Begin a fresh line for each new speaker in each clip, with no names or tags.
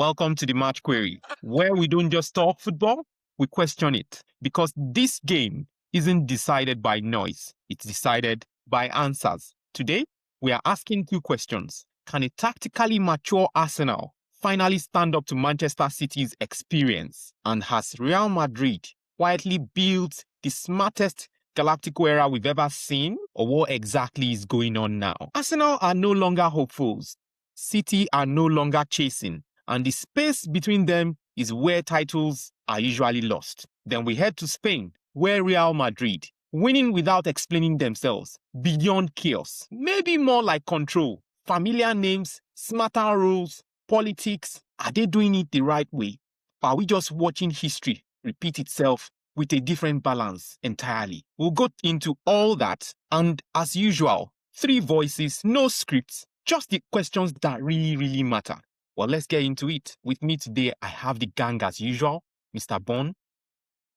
Welcome to the Match Query, where we don't just talk football, we question it. Because this game isn't decided by noise, it's decided by answers. Today, we are asking two questions. Can a tactically mature Arsenal finally stand up to Manchester City's experience? And has Real Madrid quietly built the smartest Galactico era we've ever seen? Or what exactly is going on now? Arsenal are no longer hopefuls. City are no longer chasing. And the space between them is where titles are usually lost. Then we head to Spain, where Real Madrid, winning without explaining themselves, beyond chaos, maybe more like control, familiar names, smarter rules, politics. Are they doing it the right way? Are we just watching history repeat itself with a different balance entirely? We'll go into all that, and as usual, three voices, no scripts, just the questions that really matter. Well, let's get into it. With me today, I have the gang as usual, Mr. Bon,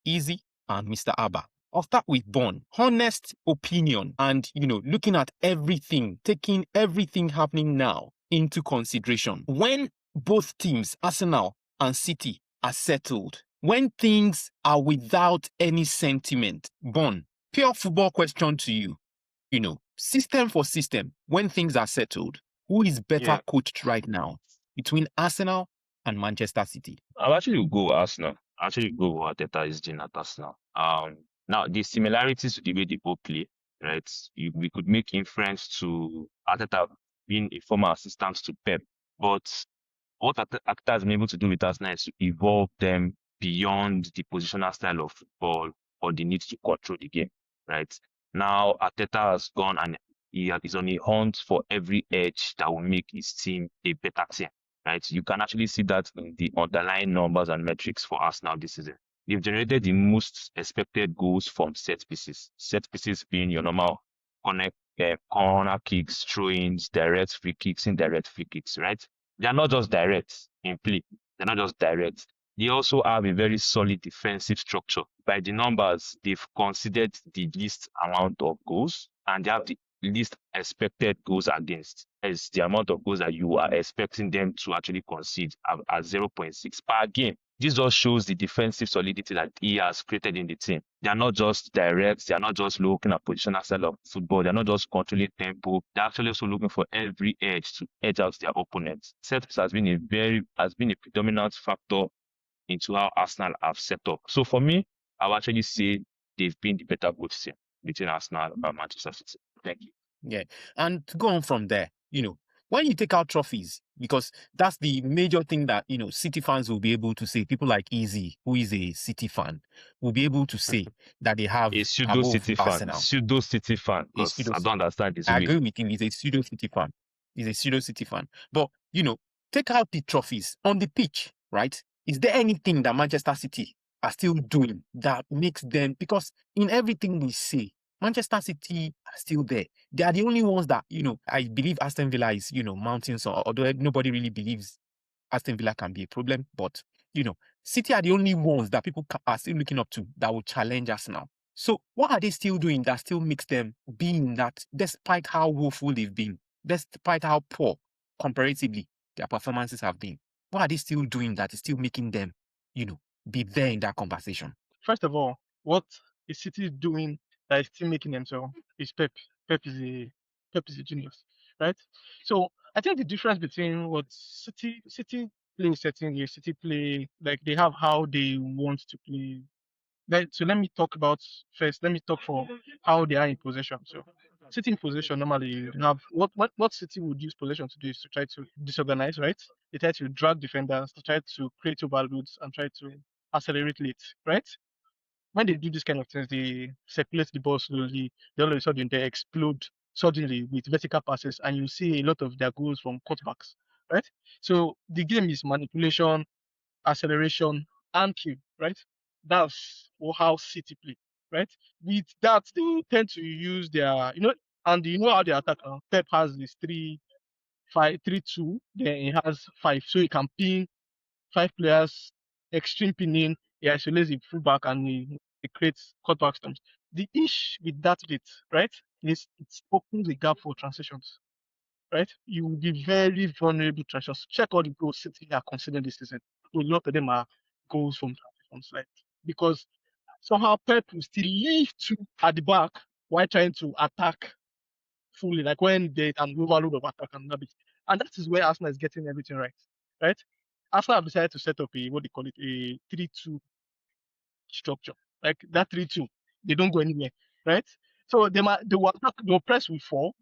Easy, and Mr. Abba. I'll start with Bon. Honest opinion and, looking at everything, taking everything happening now into consideration. When both teams, Arsenal and City, are settled, when things are without any sentiment, Bon, pure football question to you. System for system, when things are settled, who is better coached right now between Arsenal and Manchester City?
I'll actually go Arsenal. What Arteta is doing at Arsenal. Now the similarities to the way they both play, right? We could make inference to Arteta being a former assistant to Pep, but what Arteta has been able to do with Arsenal is to evolve them beyond the positional style of football or the need to control the game, right? Now Arteta has gone and he is on a hunt for every edge that will make his team a better team. Right, you can actually see that in the underlying numbers and metrics for Arsenal this season. They've generated the most expected goals from set pieces. Set pieces being your normal corner kicks, throw-ins, direct free kicks, indirect free kicks. Right, they are not just direct in play. They're not just direct. They also have a very solid defensive structure. By the numbers, they've conceded the least amount of goals, and they have the least expected goals against, as the amount of goals that you are expecting them to actually concede at 0.6 per game. This just shows the defensive solidity that he has created in the team. They are not just direct, they are not just looking at positional style of football, they are not just controlling tempo, they're actually also looking for every edge to edge out their opponents. Set has been a predominant factor into how Arsenal have set up. So for me, I would actually say they've been the better coach team between Arsenal and Manchester City. Thank you.
Yeah. And to go on from there, when you take out trophies, because that's the major thing that, City fans will be able to say, people like Easy, who is a City fan, will be able to say that they have
a pseudo City
Arsenal.
fan. Pseudo City fan. Because I don't understand this.
I agree with him. He's a pseudo City fan. He's a pseudo City fan. But, take out the trophies on the pitch, right? Is there anything that Manchester City are still doing that makes them, because in everything we say, Manchester City are still there. They are the only ones that, I believe Aston Villa is, mounting. So although nobody really believes Aston Villa can be a problem, but, City are the only ones that people are still looking up to that will challenge Arsenal. So what are they still doing that still makes them be in that, despite how woeful they've been, despite how poor comparatively their performances have been? What are they still doing that is still making them, be there in that conversation?
First of all, what is City doing that is still making themselves is Pep. Pep is a genius, right? So I think the difference between what City play certainly City play, like they have how they want to play. So let me talk for how they are in possession. So City in possession normally you have what City would use possession to do is to try to disorganize, right? They try to drag defenders, to try to create overloads and try to accelerate late, right? When they do this kind of things, they circulate the ball slowly. Then all of a sudden, they explode suddenly with vertical passes, and you see a lot of their goals from cutbacks, right? So the game is manipulation, acceleration, and kill, right? That's how City play, right? With that, they tend to use their, and how they attack now. Pep has this 3-5-3-2, then he has 5, so he can pin 5 players, extreme pinning, he isolates the fullback and he creates cutback stumps. The issue with that bit, right, is it opens the gap for transitions. right? You will be very vulnerable to transitions. Check all the goals City are considering this season. A lot of them are goals from transitions, right? Because somehow Pep will still leave two at the back while trying to attack fully, like when they an overload of attack and habit. And that is where Arsenal is getting everything right, right? Arsenal have decided to set up a what they call it a 3-2 structure. Like that 3-2, they don't go anywhere, right? So they will attack, they'll press with 4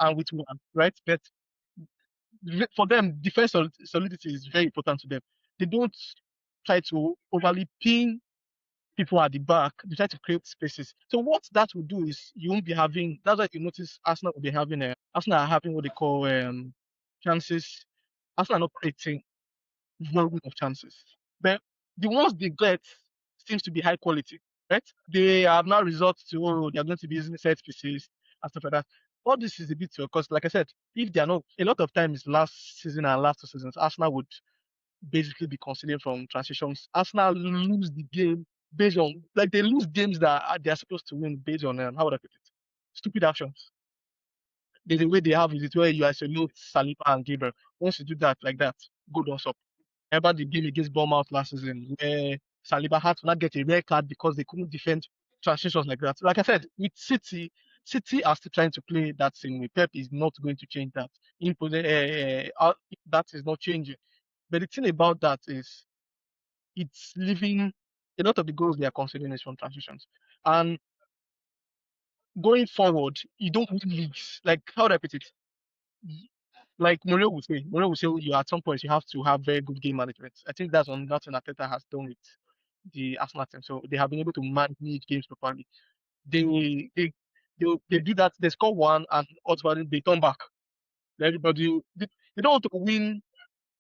and with 1, right? But for them, defense solidity is very important to them. They don't try to overly pin people at the back. They try to create spaces. So what that will do is you won't be having. That's why you notice Arsenal will be having. Arsenal are having what they call chances. Arsenal are not creating volume of chances, but the ones they get seems to be high quality, right? They have now resort to they are going to be using set pieces and stuff like that. All this is a bit because, like I said, if they are not, a lot of times last season and last 2 seasons, Arsenal would basically be considering from transitions. Arsenal lose the game based on like they lose games that they are supposed to win based on how would I put it? Stupid actions. There's a way they have it where you isolate Saliba and Gabriel. Once you do that like that, go down up. Remember the game against Bournemouth last season where Saliba had to not get a red card because they couldn't defend transitions like that. Like I said, with City, City are still trying to play that same way. Pep is not going to change that. That is not changing. But the thing about that is it's leaving a lot of the goals they are considering is from transitions. And going forward, you don't win leagues. Like how would I put it? Like Mourinho would say you at some point you have to have very good game management. I think that's on nothing Arteta has done with the Arsenal team. So they have been able to manage games properly. They they they do that. They score one and ultimately they turn back. Everybody they don't want to win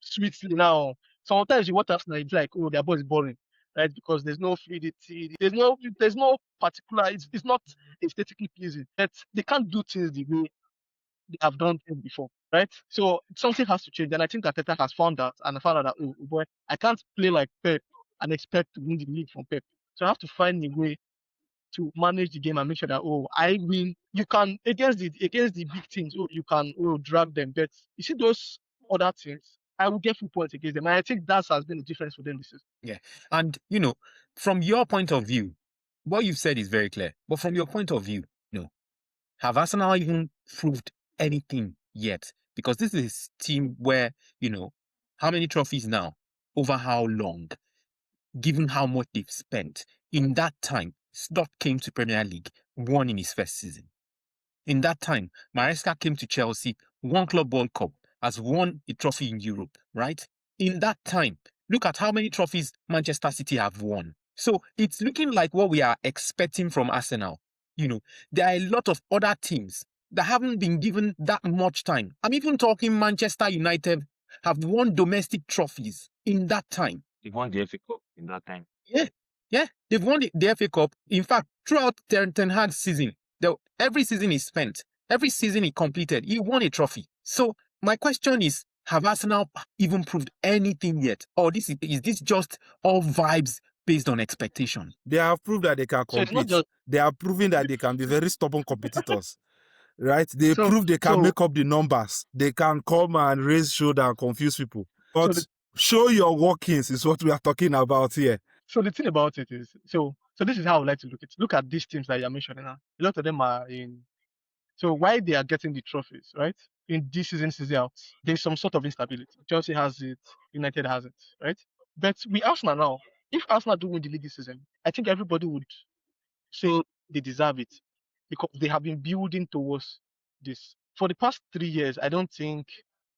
sweetly now. Sometimes you watch Arsenal, it's like, oh, their ball is boring, right? Because there's no fluidity, there's no particular. It's not aesthetically pleasing. But they can't do things the way they have done things before, right? So something has to change, and I think that Arteta has found that and found out that oh boy, I can't play like Pep and expect to win the league from Pep. So I have to find a way to manage the game and make sure that oh I win. You can against the big teams, oh you can drag them. But you see those other teams, I will get full points against them. And I think that has been the difference for them this season.
Yeah. And, from your point of view, what you've said is very clear. But from your point of view, have Arsenal even proved anything yet? Because this is a team where, how many trophies now? Over how long? Given how much they've spent. In that time, Slot came to Premier League, won in his first season. In that time, Maresca came to Chelsea, won Club World Cup, has won a trophy in Europe, right? In that time, look at how many trophies Manchester City have won. So it's looking like what we are expecting from Arsenal. There are a lot of other teams that haven't been given that much time. I'm even talking Manchester United have won domestic trophies in that time.
They won the FA Cup in that time.
Yeah, they've won the FA Cup. In fact, throughout Ten Hag's season, every season he spent, every season he completed, he won a trophy. So my question is, have Arsenal even proved anything yet? Or is this just all vibes based on expectation?
They have proved that they can
So it's not
compete.
just
They are proving that they can be very stubborn competitors. Right? They prove they can make up the numbers. They can come and raise shoulder and confuse people. But show your workings is what we are talking about here.
So the thing about it is, so this is how I would like to look at these teams that you're mentioning now. A lot of them are in. So why they are getting the trophies, right? In this season out, there's some sort of instability. Chelsea has it, United has it, right? But we Arsenal now, if Arsenal do win the league this season, I think everybody would say they deserve it because they have been building towards this. For the past 3 years, I don't think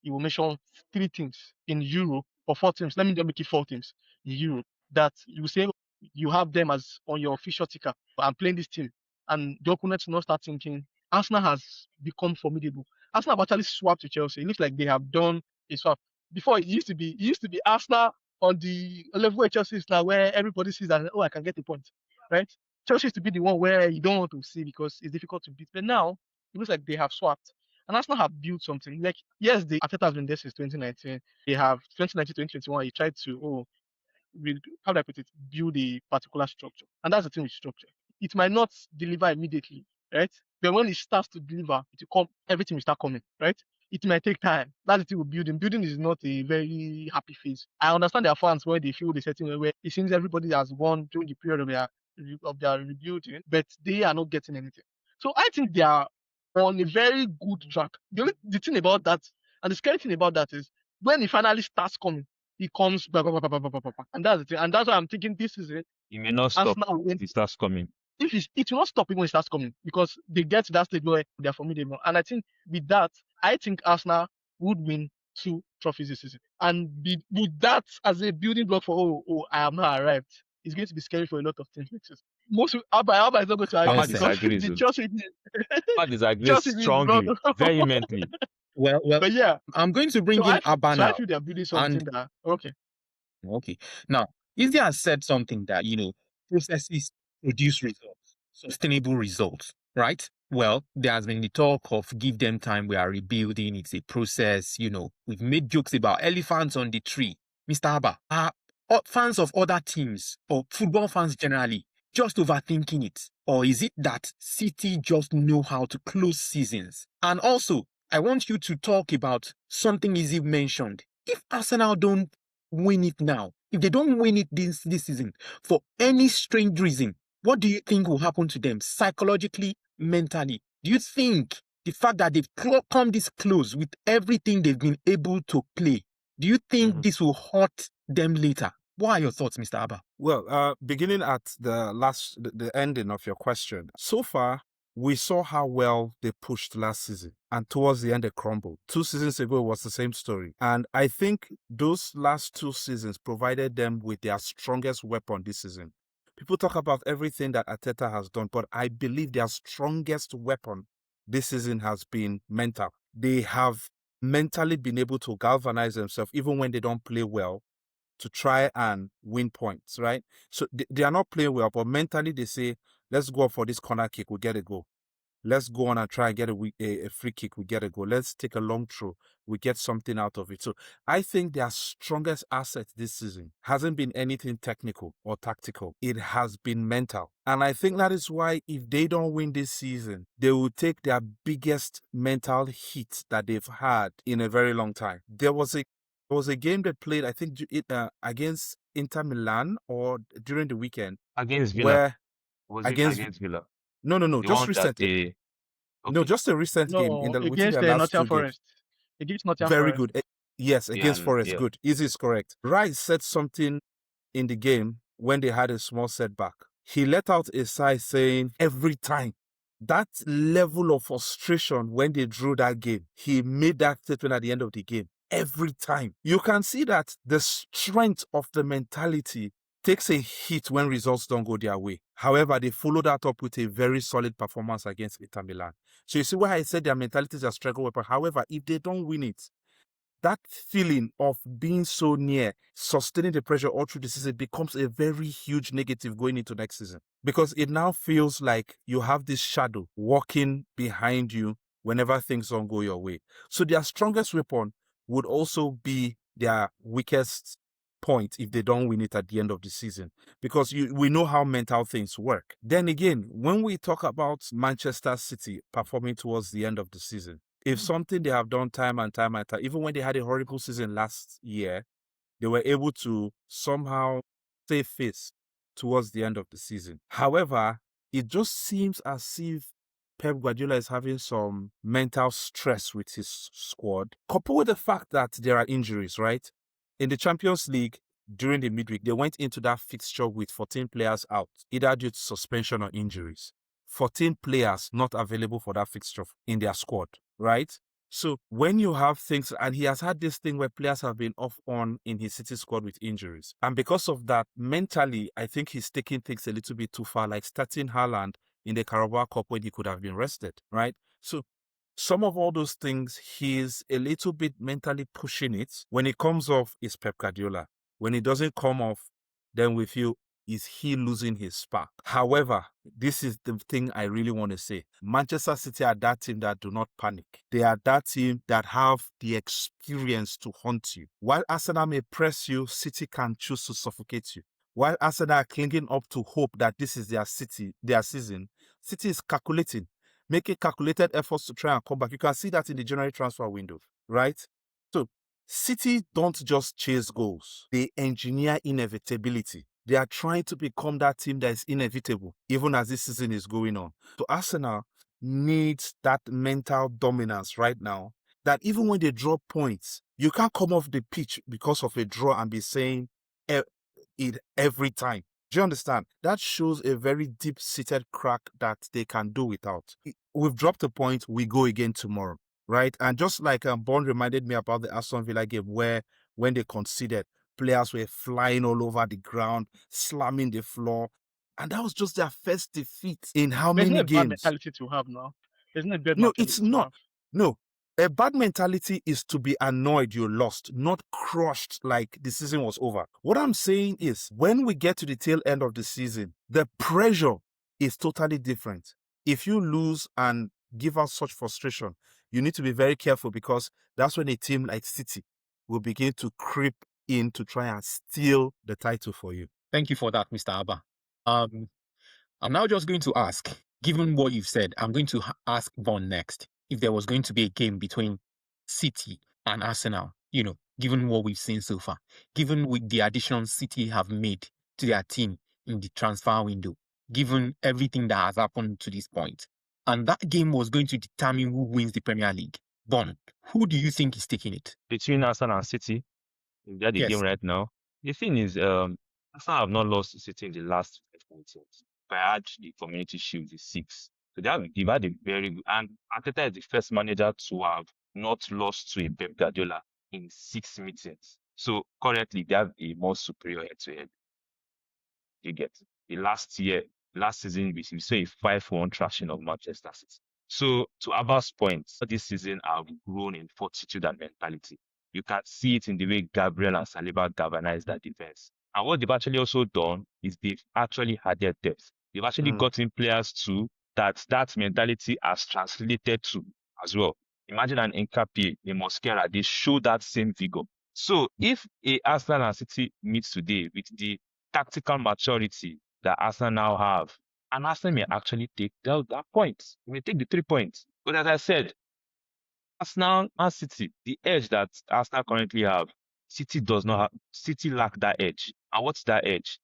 you will mention 3 teams in Europe or 4 teams. Let me just make it 4 teams in Europe that you say you have them as on your official ticker. I'm playing this team, and the opponents not start thinking Arsenal has become formidable. Arsenal have actually swapped to Chelsea. It looks like they have done a swap. Before it used to be Arsenal on the level where Chelsea is now, where everybody sees that I can get a point, right? Chelsea used to be the one where you don't want to see because it's difficult to beat. But now it looks like they have swapped. And Arsenal have built something. Like, yes, the Arteta has been there since 2019. They have 2019, 2021. He tried to, how do I put it, build a particular structure. And that's the thing with structure. It might not deliver immediately, right? But when it starts to deliver, everything will start coming, right? it might take time. That's the thing with building. Building is not a very happy phase. I understand their fans when they feel the certain way where it seems everybody has won during the period of their rebuilding, but they are not getting anything. So I think they are on a very good track. The thing about that, and the scary thing about that is when he finally starts coming, he comes blah, blah, blah, blah, blah, blah, blah, blah. And that's the thing. And that's why I'm thinking this is it.
It may not stop
Arsenal will
if it starts coming.
it will not stop even when it starts coming because they get to that stage where they're formidable. And I think with that, I think Arsenal would win 2 trophies this season. And with that as a building block for I have not arrived, it's going to be scary for a lot of teams next season. Abba is not going to
Abba
argue because
disagrees.
the Chelsea
Abba disagrees
Chelsea is
strongly,
wrong.
vehemently.
Well,
But yeah,
I'm going to bring
so
in Abba
I
now.
feel they're building something
And
that okay.
okay, now Izzy has said something that processes produce results, sustainable results, right? Well, there has been the talk of give them time. We are rebuilding. It's a process. We've made jokes about elephants on the tree. Mr. Abba, are fans of other teams or football fans generally just overthinking it? Or is it that City just know how to close seasons? And also, I want you to talk about something Izzy mentioned. If Arsenal don't win it now, if they don't win it this season for any strange reason, what do you think will happen to them psychologically, mentally? Do you think the fact that they've come this close with everything they've been able to play, do you think this will hurt them later? What are your thoughts, Mr. Abba?
Well, beginning at the ending of your question, so far, we saw how well they pushed last season, and towards the end, they crumbled. 2 seasons ago was the same story. And I think those last 2 seasons provided them with their strongest weapon this season. People talk about everything that Arteta has done, but I believe their strongest weapon this season has been mental. They have mentally been able to galvanize themselves, even when they don't play well, to try and win points, right? So they are not playing well, but mentally they say, let's go up for this corner kick, we get a goal. Let's go on and try and get a free kick, we get a goal. Let's take a long throw, we get something out of it. So I think their strongest asset this season hasn't been anything technical or tactical. It has been mental. And I think that is why if they don't win this season, they will take their biggest mental hit that they've had in a very long time. There was a game they played, I think, against Inter Milan or during the weekend.
Against Villa.
Where
Was it
against
Villa?
No,
The
just
one that
recently.
Okay.
No, just a recent game
No,
in within
against
their last 2
Nottingham
games.
Forest. Against Nottingham
Very
Forest.
good. Yes, against Forest.
yeah.
Good. Easy is correct. Rice said something in the game when they had a small setback. He let out a sigh saying, every time. That level of frustration when they drew that game, he made that statement at the end of the game. Every time. You can see that the strength of the mentality takes a hit when results don't go their way. However, they follow that up with a very solid performance against Inter Milan. So you see why I said their mentality is a struggle weapon. However, if they don't win it, that feeling of being so near, sustaining the pressure all through the season becomes a very huge negative going into next season. Because it now feels like you have this shadow walking behind you whenever things don't go your way. So their strongest weapon would also be their weakest point if they don't win it at the end of the season, because we know how mental things work. Then again, when we talk about Manchester City performing towards the end of the season, if something they have done time and time, even when they had a horrible season last year, they were able to somehow save face towards the end of the season. However, it just seems as if Pep Guardiola is having some mental stress with his squad, coupled with the fact that there are injuries, right? In the Champions League, during the midweek, they went into that fixture with 14 players out, either due to suspension or injuries. 14 players not available for that fixture in their squad, right? So when you have things, and he has had this thing where players have been off on in his City squad with injuries. And because of that, mentally, I think he's taking things a little bit too far, like starting Haaland in the Carabao Cup when he could have been rested, right? So some of all those things, he's a little bit mentally pushing it. When it comes off, it's Pep Guardiola. When it doesn't come off, then we feel, is he losing his spark? However, this is the thing I really want to say. Manchester City are that team that do not panic. They are that team that have the experience to hunt you. While Arsenal may press you, City can choose to suffocate you. While Arsenal are clinging up to hope that this is their season, City is calculating. making calculated efforts to try and come back. You can see that in the January transfer window, right? So City don't just chase goals. They engineer inevitability. They are trying to become that team that is inevitable, even as this season is going on. So Arsenal needs that mental dominance right now, that even when they drop points, you can't come off the pitch because of a draw and be saying it every time. Do you understand? That shows a very deep-seated crack that they can do without. We've dropped a point, we go again tomorrow, right? And just like Bond reminded me about the Aston Villa game where when they conceded, players were flying all over the ground, slamming the floor. And that was just their first defeat in how
But isn't
many
it a bad
games?
mentality to have now? Isn't it a bad
No,
mentality
it's
to
not.
have?
No. A bad mentality is to be annoyed you lost, not crushed like the season was over. What I'm saying is, when we get to the tail end of the season, the pressure is totally different. If you lose and give out such frustration, you need to be very careful, because that's when a team like City will begin to creep in to try and steal the title for you.
Thank you for that, Mr. Abba. I'm now just going to ask, given what you've said, I'm going to ask Von next, if there was going to be a game between City and Arsenal, given what we've seen so far, given with the additions City have made to their team in the transfer window, given everything that has happened to this point, and that game was going to determine who wins the Premier League. Von, who do you think is taking it?
Between Arsenal and City, if they're the
Yes.
game right now. The thing is, Arsenal have not lost to City in the last 5 meetings. If I add the Community Shield, is 6. So they've had a very good, and Arteta is the first manager to have not lost to a Pep Guardiola in 6 meetings. So currently they have a more superior head-to-head. You get the last season we saw a 5-1 thrashing of Manchester City. So to Abba's point, this season have grown in fortitude and mentality. You can see it in the way Gabriel and Saliba galvanize that defense. And what they've actually also done is they've actually had their depth. They've actually gotten players too that mentality has translated to as well. Imagine an Nkapie, a Mosquera, they show that same vigor. So if a Arsenal and City meets today with the tactical maturity that Arsenal now have, and Arsenal may actually take that point. They may take the 3 points. But as I said, Arsenal and City, the edge that Arsenal currently have, City does not have. City lack that edge. And what's that edge?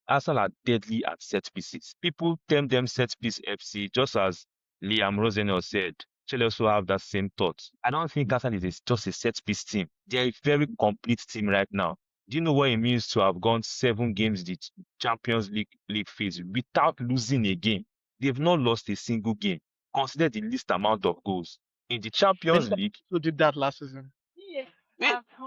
Arsenal are deadly at set pieces. People term them set piece FC, just as Liam Rosenell said. Chelsea also have that same thought. I don't think Arsenal is just a set piece team. They're a very complete team right now. Do you know what it means to have gone 7 games the Champions League phase without losing a game? They've not lost a single game. Consider the least amount of goals in the Champions League.
Who did that last season?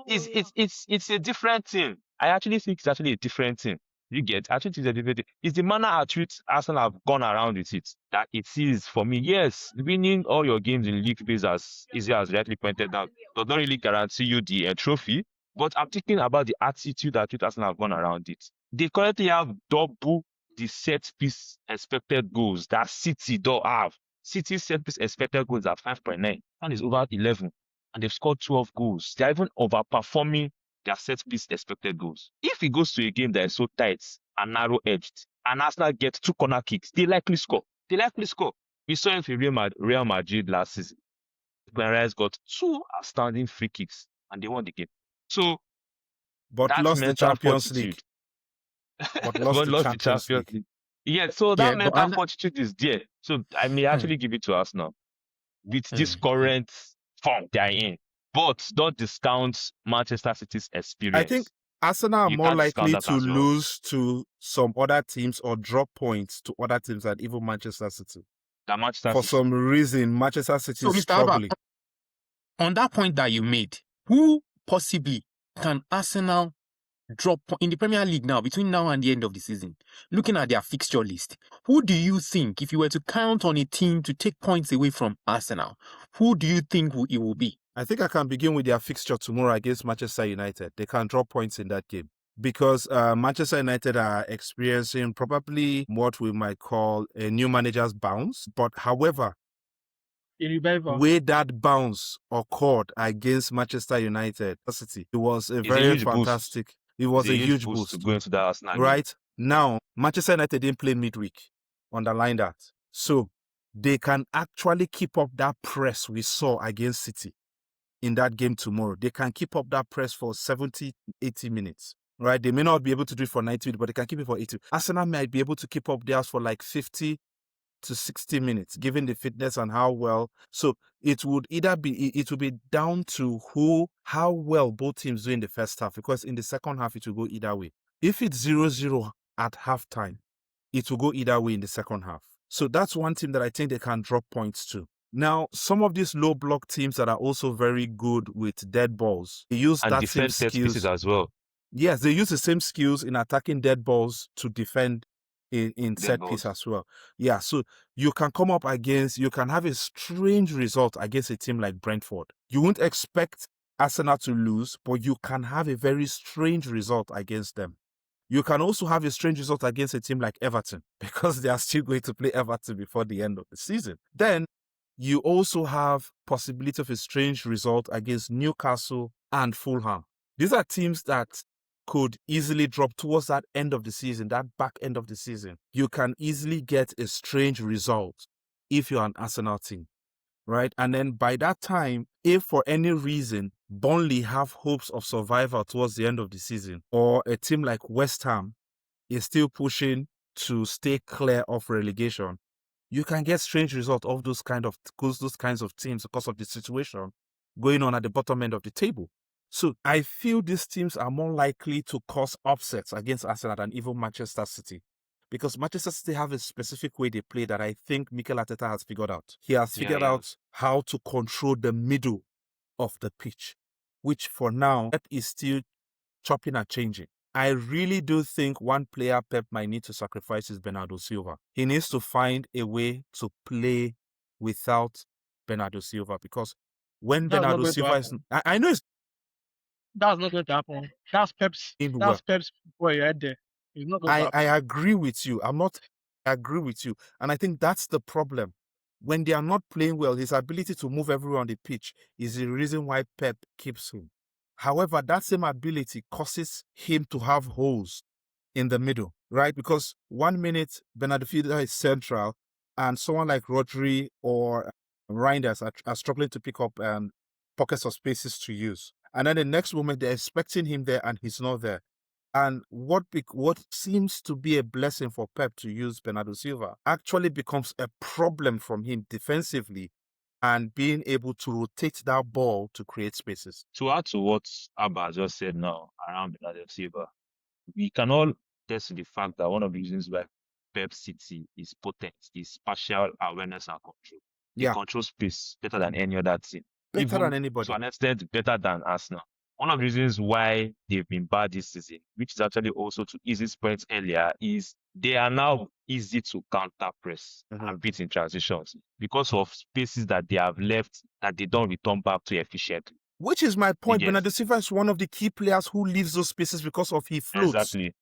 It's a different thing. I actually think it's actually a different thing. You get, I think it's a different thing. It's the manner at which Arsenal have gone around with it that it is for me. Yes, winning all your games in league phase, as easy as rightly pointed out, does not really guarantee you the trophy. But I'm thinking about the attitude that Arsenal have gone around it. They currently have double the set piece expected goals that City don't have. City's set piece expected goals are 5.9 and is over 11, and they've scored 12 goals. They're even overperforming their set piece expected goals. If it goes to a game that is so tight and narrow edged, and Arsenal gets 2 corner kicks, they likely score. We saw it with Real Madrid last season. Whereas got 2 outstanding free kicks and they won the game. So,
but lost the Champions League.
But lost the Champions League. Yeah, so that mental fortitude is there. So I may actually give it to us now with this current form they are in. But don't discount Manchester City's experience.
I think Arsenal are more likely to lose to some other teams or drop points to other teams than even Manchester City. For some reason, Manchester City is struggling.
On that point that you made, who possibly can Arsenal drop in the Premier League now, between now and the end of the season? Looking at their fixture list, who do you think, if you were to count on a team to take points away from Arsenal, who do you think it will be?
I think I can begin with their fixture tomorrow against Manchester United. They can drop points in that game because Manchester United are experiencing probably what we might call a new manager's bounce. But however, where that bounce occurred against Manchester United City, it was a very fantastic boost. It was a huge boost
to go into the Arsenal
right game. Now, Manchester United didn't play midweek. Underline that. So they can actually keep up that press we saw against City in that game tomorrow. They can keep up that press for 70, 80 minutes. Right? They may not be able to do it for 90 minutes, but they can keep it for 80. Arsenal might be able to keep up theirs for like 50 to 60 minutes, given the fitness and how well. So it would either be, it will be down to how well both teams do in the first half, because in the second half, it will go either way. If it's 0-0 at halftime, it will go either way in the second half. So that's one team that I think they can drop points to. Now, some of these low block teams that are also very good with dead balls, they use
And
that same
defend set pieces
skills.
as well.
Yes, they use the same skills in attacking dead balls to defend in set piece as well. Yeah, so you can come up against, you can have a strange result against a team like Brentford. You won't expect Arsenal to lose, but you can have a very strange result against them. You can also have a strange result against a team like Everton, because they are still going to play Everton before the end of the season. Then you also have possibility of a strange result against Newcastle and Fulham. These are teams that could easily drop towards that end of the season, that back end of the season. You can easily get a strange result if you're an Arsenal team, right? And then by that time, if for any reason Burnley have hopes of survival towards the end of the season, or a team like West Ham is still pushing to stay clear of relegation, you can get strange results of those kinds of teams because of the situation going on at the bottom end of the table. So I feel these teams are more likely to cause upsets against Arsenal than even Manchester City, because Manchester City have a specific way they play that I think Mikel Arteta has figured out. He has figured out how to control the middle of the pitch, which for now Pep is still chopping and changing. I really do think one player Pep might need to sacrifice is Bernardo Silva. He needs to find a way to play without Bernardo Silva, because when Bernardo Silva is, I know it's
that's not going to happen. That's Pep's boy right there. It's not going to happen.
I agree with you. I agree with you. And I think that's the problem. When they are not playing well, his ability to move everywhere on the pitch is the reason why Pep keeps him. However, that same ability causes him to have holes in the middle, right? Because 1 minute Bernardo Silva is central, and someone like Rodri or Reinders are struggling to pick up pockets of spaces to use. And then the next moment, they're expecting him there, and he's not there. And what seems to be a blessing for Pep to use Bernardo Silva actually becomes a problem from him defensively, and being able to rotate that ball to create spaces.
To add to what Abba just said now around Bernardo Silva, we can all attest to the fact that one of the reasons why Pep City is potent is spatial awareness and control. They control space better than any other team.
Better than anybody.
To an extent, better than Arsenal. One of the reasons why they've been bad this season, which is actually also to Izzy's point earlier, is they are now easy to counter press and beat in transitions because of spaces that they have left that they don't return back to efficiently.
Which is my point. Bernardo Silva is one of the key players who leaves those spaces because of he floats.
Exactly.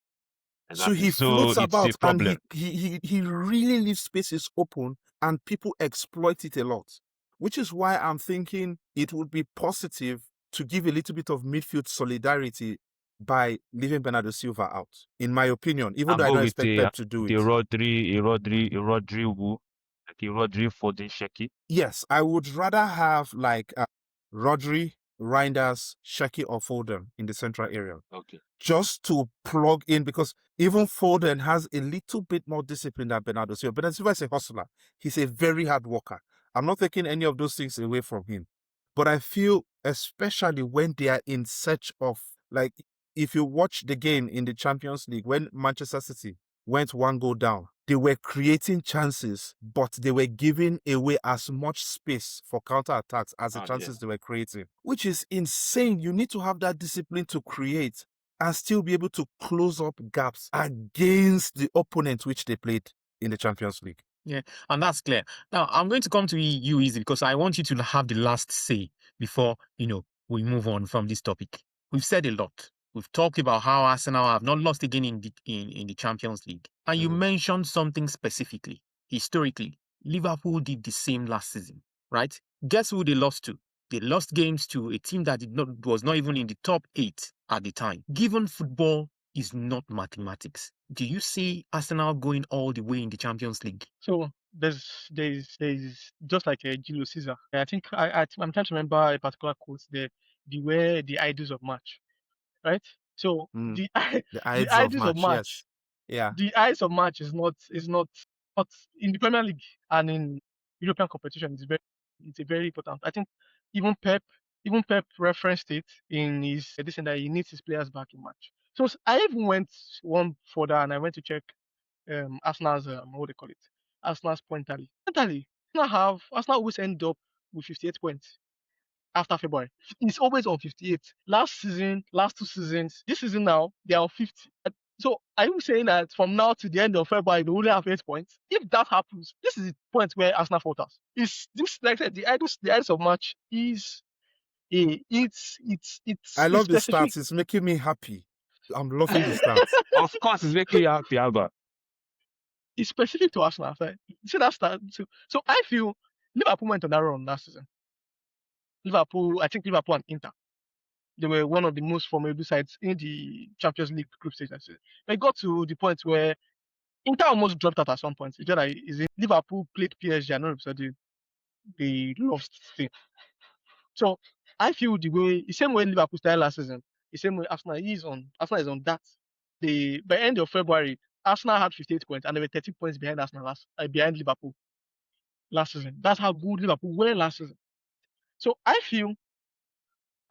So he floats about, and he really leaves spaces open, and people exploit it a lot. Which is why I'm thinking it would be positive to give a little bit of midfield solidarity by leaving Bernardo Silva out, in my opinion, even though I don't expect Pep to do it.
Rodri, Foden, Sheki.
Yes, I would rather have like Rodri, Reinders, Sheki, or Foden in the central area.
Okay.
Just to plug in, because even Foden has a little bit more discipline than Bernardo Silva. Bernardo Silva is a hustler. He's a very hard worker. I'm not taking any of those things away from him. But I feel, especially when they are in search of, like, if you watch the game in the Champions League, when Manchester City went 1 goal down, they were creating chances, but they were giving away as much space for counter-attacks as the chances they were creating, which is insane. You need to have that discipline to create and still be able to close up gaps against the opponent which they played in the Champions League.
Yeah, and that's clear. Now, I'm going to come to you, Easy, because I want you to have the last say before, we move on from this topic. We've said a lot. We've talked about how Arsenal have not lost again in the Champions League. And you mentioned something specifically. Historically, Liverpool did the same last season, right? Guess who they lost to? They lost games to a team that was not even in the top 8 at the time. Given football is not mathematics, do you see Arsenal going all the way in the Champions League?
So there's just like a Julius Caesar. I think I'm trying to remember a particular quote there. The where the idols of match, right? So
The
the
Ides of
idols of
March, yes.
match,
Yeah.
the eyes of match is not in the Premier League and in European competition. It's a very important. I think even Pep referenced it in his edition that he needs his players back in match. So I even went one further and I went to check Arsenal's what they call it, Arsenal's point tally. Arsenal always end up with 58 points after February. It's always on 58. Last season, last 2 seasons, this season now, they are on 50. So are you saying that from now to the end of February, they only have 8 points? If that happens, this is the point where Arsenal falters. Is this, like I said, the idols of match is it's
I love the
specific.
stats. It's making me happy. I'm loving the stats.
Of course, it's making you happy, Alba.
It's specific to Arsenal. So, see that start. So I feel Liverpool went on that run last season. I think Liverpool and Inter, they were one of the most formidable sides in the Champions League group stage. They got to the point where Inter almost dropped out at some point. It's just like Liverpool played PSG and all of a sudden they lost thing. So I feel the same way Liverpool started last season, the same way Arsenal is on that. By end of February, Arsenal had 58 points and they were 30 points behind Arsenal behind Liverpool last season. That's how good Liverpool were last season. So I feel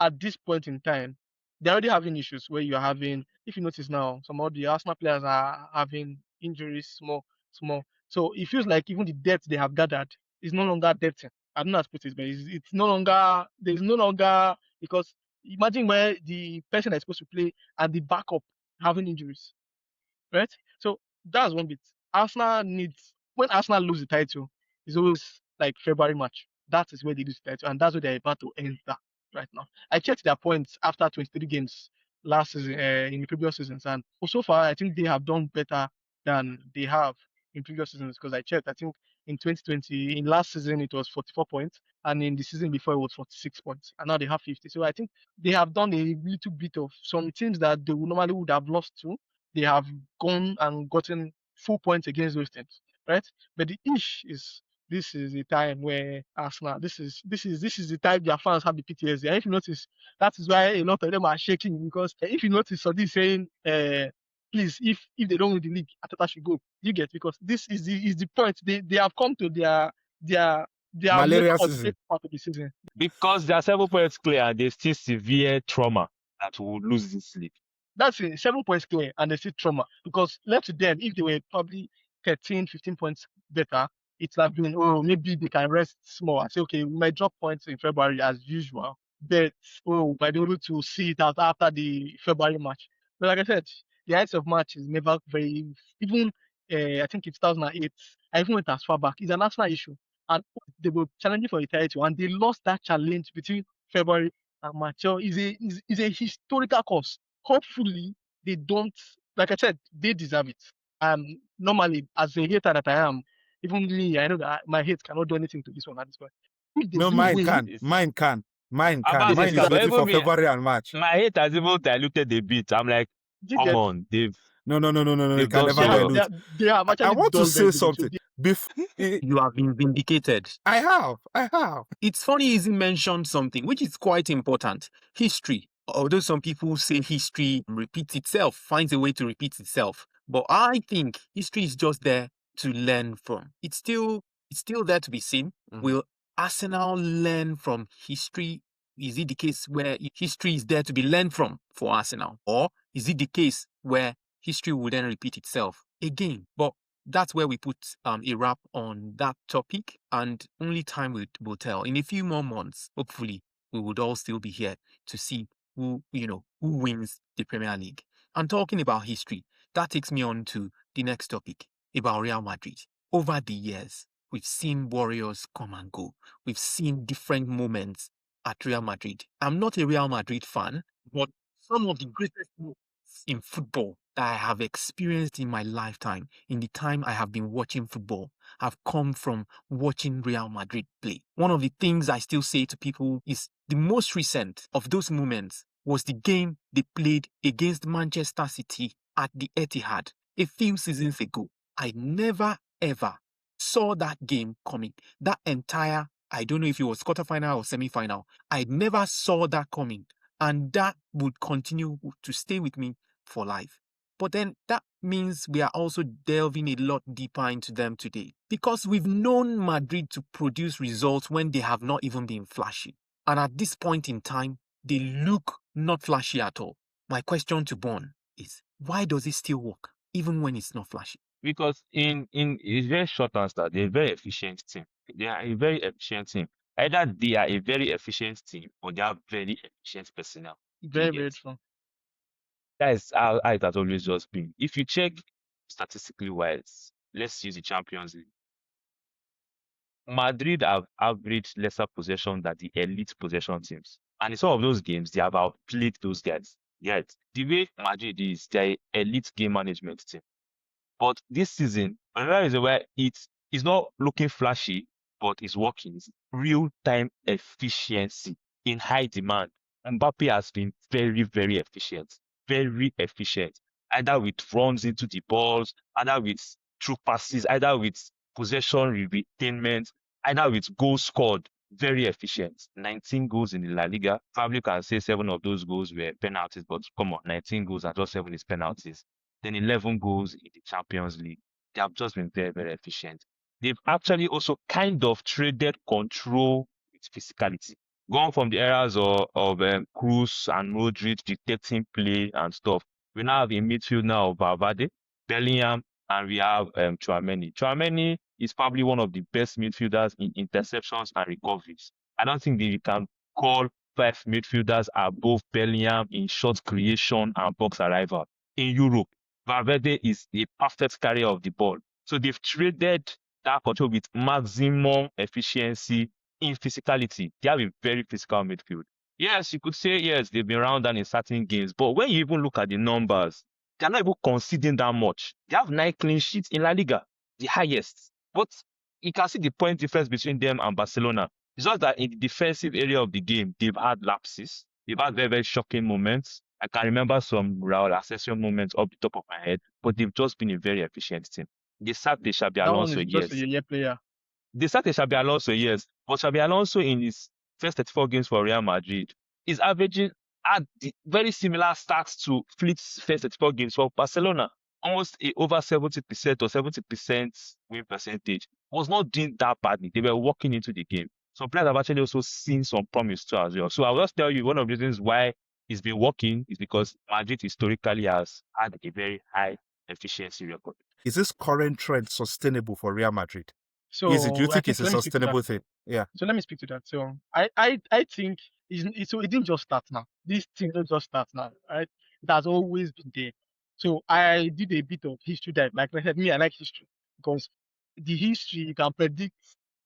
at this point in time, they're already having issues where you're having, if you notice now, some of the Arsenal players are having injuries, small. So it feels like even the depth they have gathered is no longer depth. I don't know how to put it, but it's no longer, there's no longer, because imagine where the person that's supposed to play and the backup having injuries, right? So that's one bit. When Arsenal lose the title, it's always like February match. That is where they lose the title, and that's where they're about to enter right now. I checked their points after 23 games last season, in the previous seasons, and so far I think they have done better than they have in previous seasons, because I checked. I think in 2020, in last season it was 44 points, and in the season before it was 46 points, and now they have 50. So I think they have done a little bit of some teams that they normally would have lost to. They have gone and gotten full points against those teams, right? But the issue is, this is a time where Arsenal, this is the time their fans have the PTSD. And if you notice, that is why a lot of them are shaking, because if you notice, Sadi saying, please, if they don't win the league, Ateta should go. You get, because this is the point. They have come to their
Malaria
make or
season.
break part of the season.
Because they are 7 points clear and there's still severe trauma that will lose this league.
That's it, 7 points clear, and they see trauma. Because left to them, if they were probably 13, 15 points better, it's like been, maybe they can rest small and say, okay, we might drop points in February as usual, but might be able to see it out after the February match. But like I said, the heights of match is never very, even I think in 2008, I even went as far back. It's an Arsenal issue, and they were challenging for the title, and they lost that challenge between February and March. So it's a historical course. Hopefully they don't, like I said, they deserve it. Normally, as a hater that I am, even me, I know that my hate cannot do anything to this one at this point. If they
No,
do
mine
win,
can. Mine can. Mine can.
About
Mine
this
is
guy, but
waiting
even
for
me,
February and March.
my hate has even diluted a bit. I'm like,
you
come
get,
on, they've
No. You
they've
can
done
never
so well.
dilute.
they have
I
actually
want to
done very
say
good. So
something. Before
You have been vindicated.
I have.
It's funny Izzy mentioned something which is quite important. History. Although some people say history repeats itself, finds a way to repeat itself. But I think history is just there to learn from. It's still there to be seen. Will Arsenal learn from history? Is it the case where history is there to be learned from for Arsenal? Or is it the case where history will then repeat itself again? But that's where we put a wrap on that topic, and only time will tell. In a few more months, hopefully, we would all still be here to see who wins the Premier League. And talking about history, that takes me on to the next topic about Real Madrid. Over the years, we've seen warriors come and go. We've seen different moments at Real Madrid. I'm not a Real Madrid fan, but some of the greatest moments in football that I have experienced in my lifetime, in the time I have been watching football, have come from watching Real Madrid play. One of the things I still say to people is the most recent of those moments was the game they played against Manchester City at the Etihad a few seasons ago. I never ever saw that game coming. That entire, I don't know if it was quarterfinal or semi-final, I never saw that coming. And that would continue to stay with me for life. But then that means we are also delving a lot deeper into them today because we've known Madrid to produce results when they have not even been flashy. And at this point in time, they look not flashy at all. My question to Bon is, why does it still work even when it's not flashy?
Because in a very short answer, they're a very efficient team. They are a very efficient team. Either they are a very efficient team or they are very efficient personnel.
Very, very true.
That is how it has always just been. If you check statistically wise, let's use the Champions League. Madrid have averaged lesser possession than the elite possession teams. And in some of those games, they have outplayed those guys. Right. The way Madrid is, they're an elite game management team. But this season, another reason why it's not looking flashy, but it's working is real-time efficiency in high demand. Mbappé has been very, very efficient. Very efficient. Either with runs into the balls, either with through passes, either with possession retainment, either with goals scored. Very efficient. 19 goals in the La Liga. Probably can say 7 of those goals were penalties, but come on, 19 goals and just 7 is penalties. Then 11 goals in the Champions League. They have just been very, very efficient. They've actually also kind of traded control with physicality. Gone from the eras of Cruz and Modric dictating play and stuff. We now have a midfield now of Valverde, Bellingham, and we have Tchouaméni. Tchouaméni is probably one of the best midfielders in interceptions and recoveries. I don't think they can call 5 midfielders above Bellingham in shot creation and box arrival. In Europe, Valverde is a perfect carrier of the ball. So they've traded that control with maximum efficiency in physicality. They have a very physical midfield. Yes, you could say, yes, they've been around down in certain games, but when you even look at the numbers, they're not even conceding that much. They have 9 clean sheets in La Liga, the highest. But you can see the point difference between them and Barcelona. It's just that in the defensive area of the game, they've had lapses. They've had very, very shocking moments. I can remember some Raul Asensio moments off the top of my head, but they've just been a very efficient team. They sacked Xabi
That one
Alonso,
is just
yes.
a year player.
They sacked Xabi Alonso, yes. But Xabi Alonso in his first 34 games for Real Madrid is averaging at the very similar stats to Flick's first 34 games for Barcelona. Almost over 70% or 70% win percentage. Was not doing that badly. They were walking into the game. Some players have actually also seen some promise too as well. So I'll just tell you one of the reasons why it's been working is because Madrid historically has had a very high efficiency record.
Is this current trend sustainable for Real Madrid?
So
Is it? Do you
I
think it's a
let me speak to that.
sustainable thing? Yeah.
So let me speak to that. So I think so it didn't just start now. This thing didn't just start now, right? It has always been there. So I did a bit of history dive. Like I said, I like history because the history you can predict,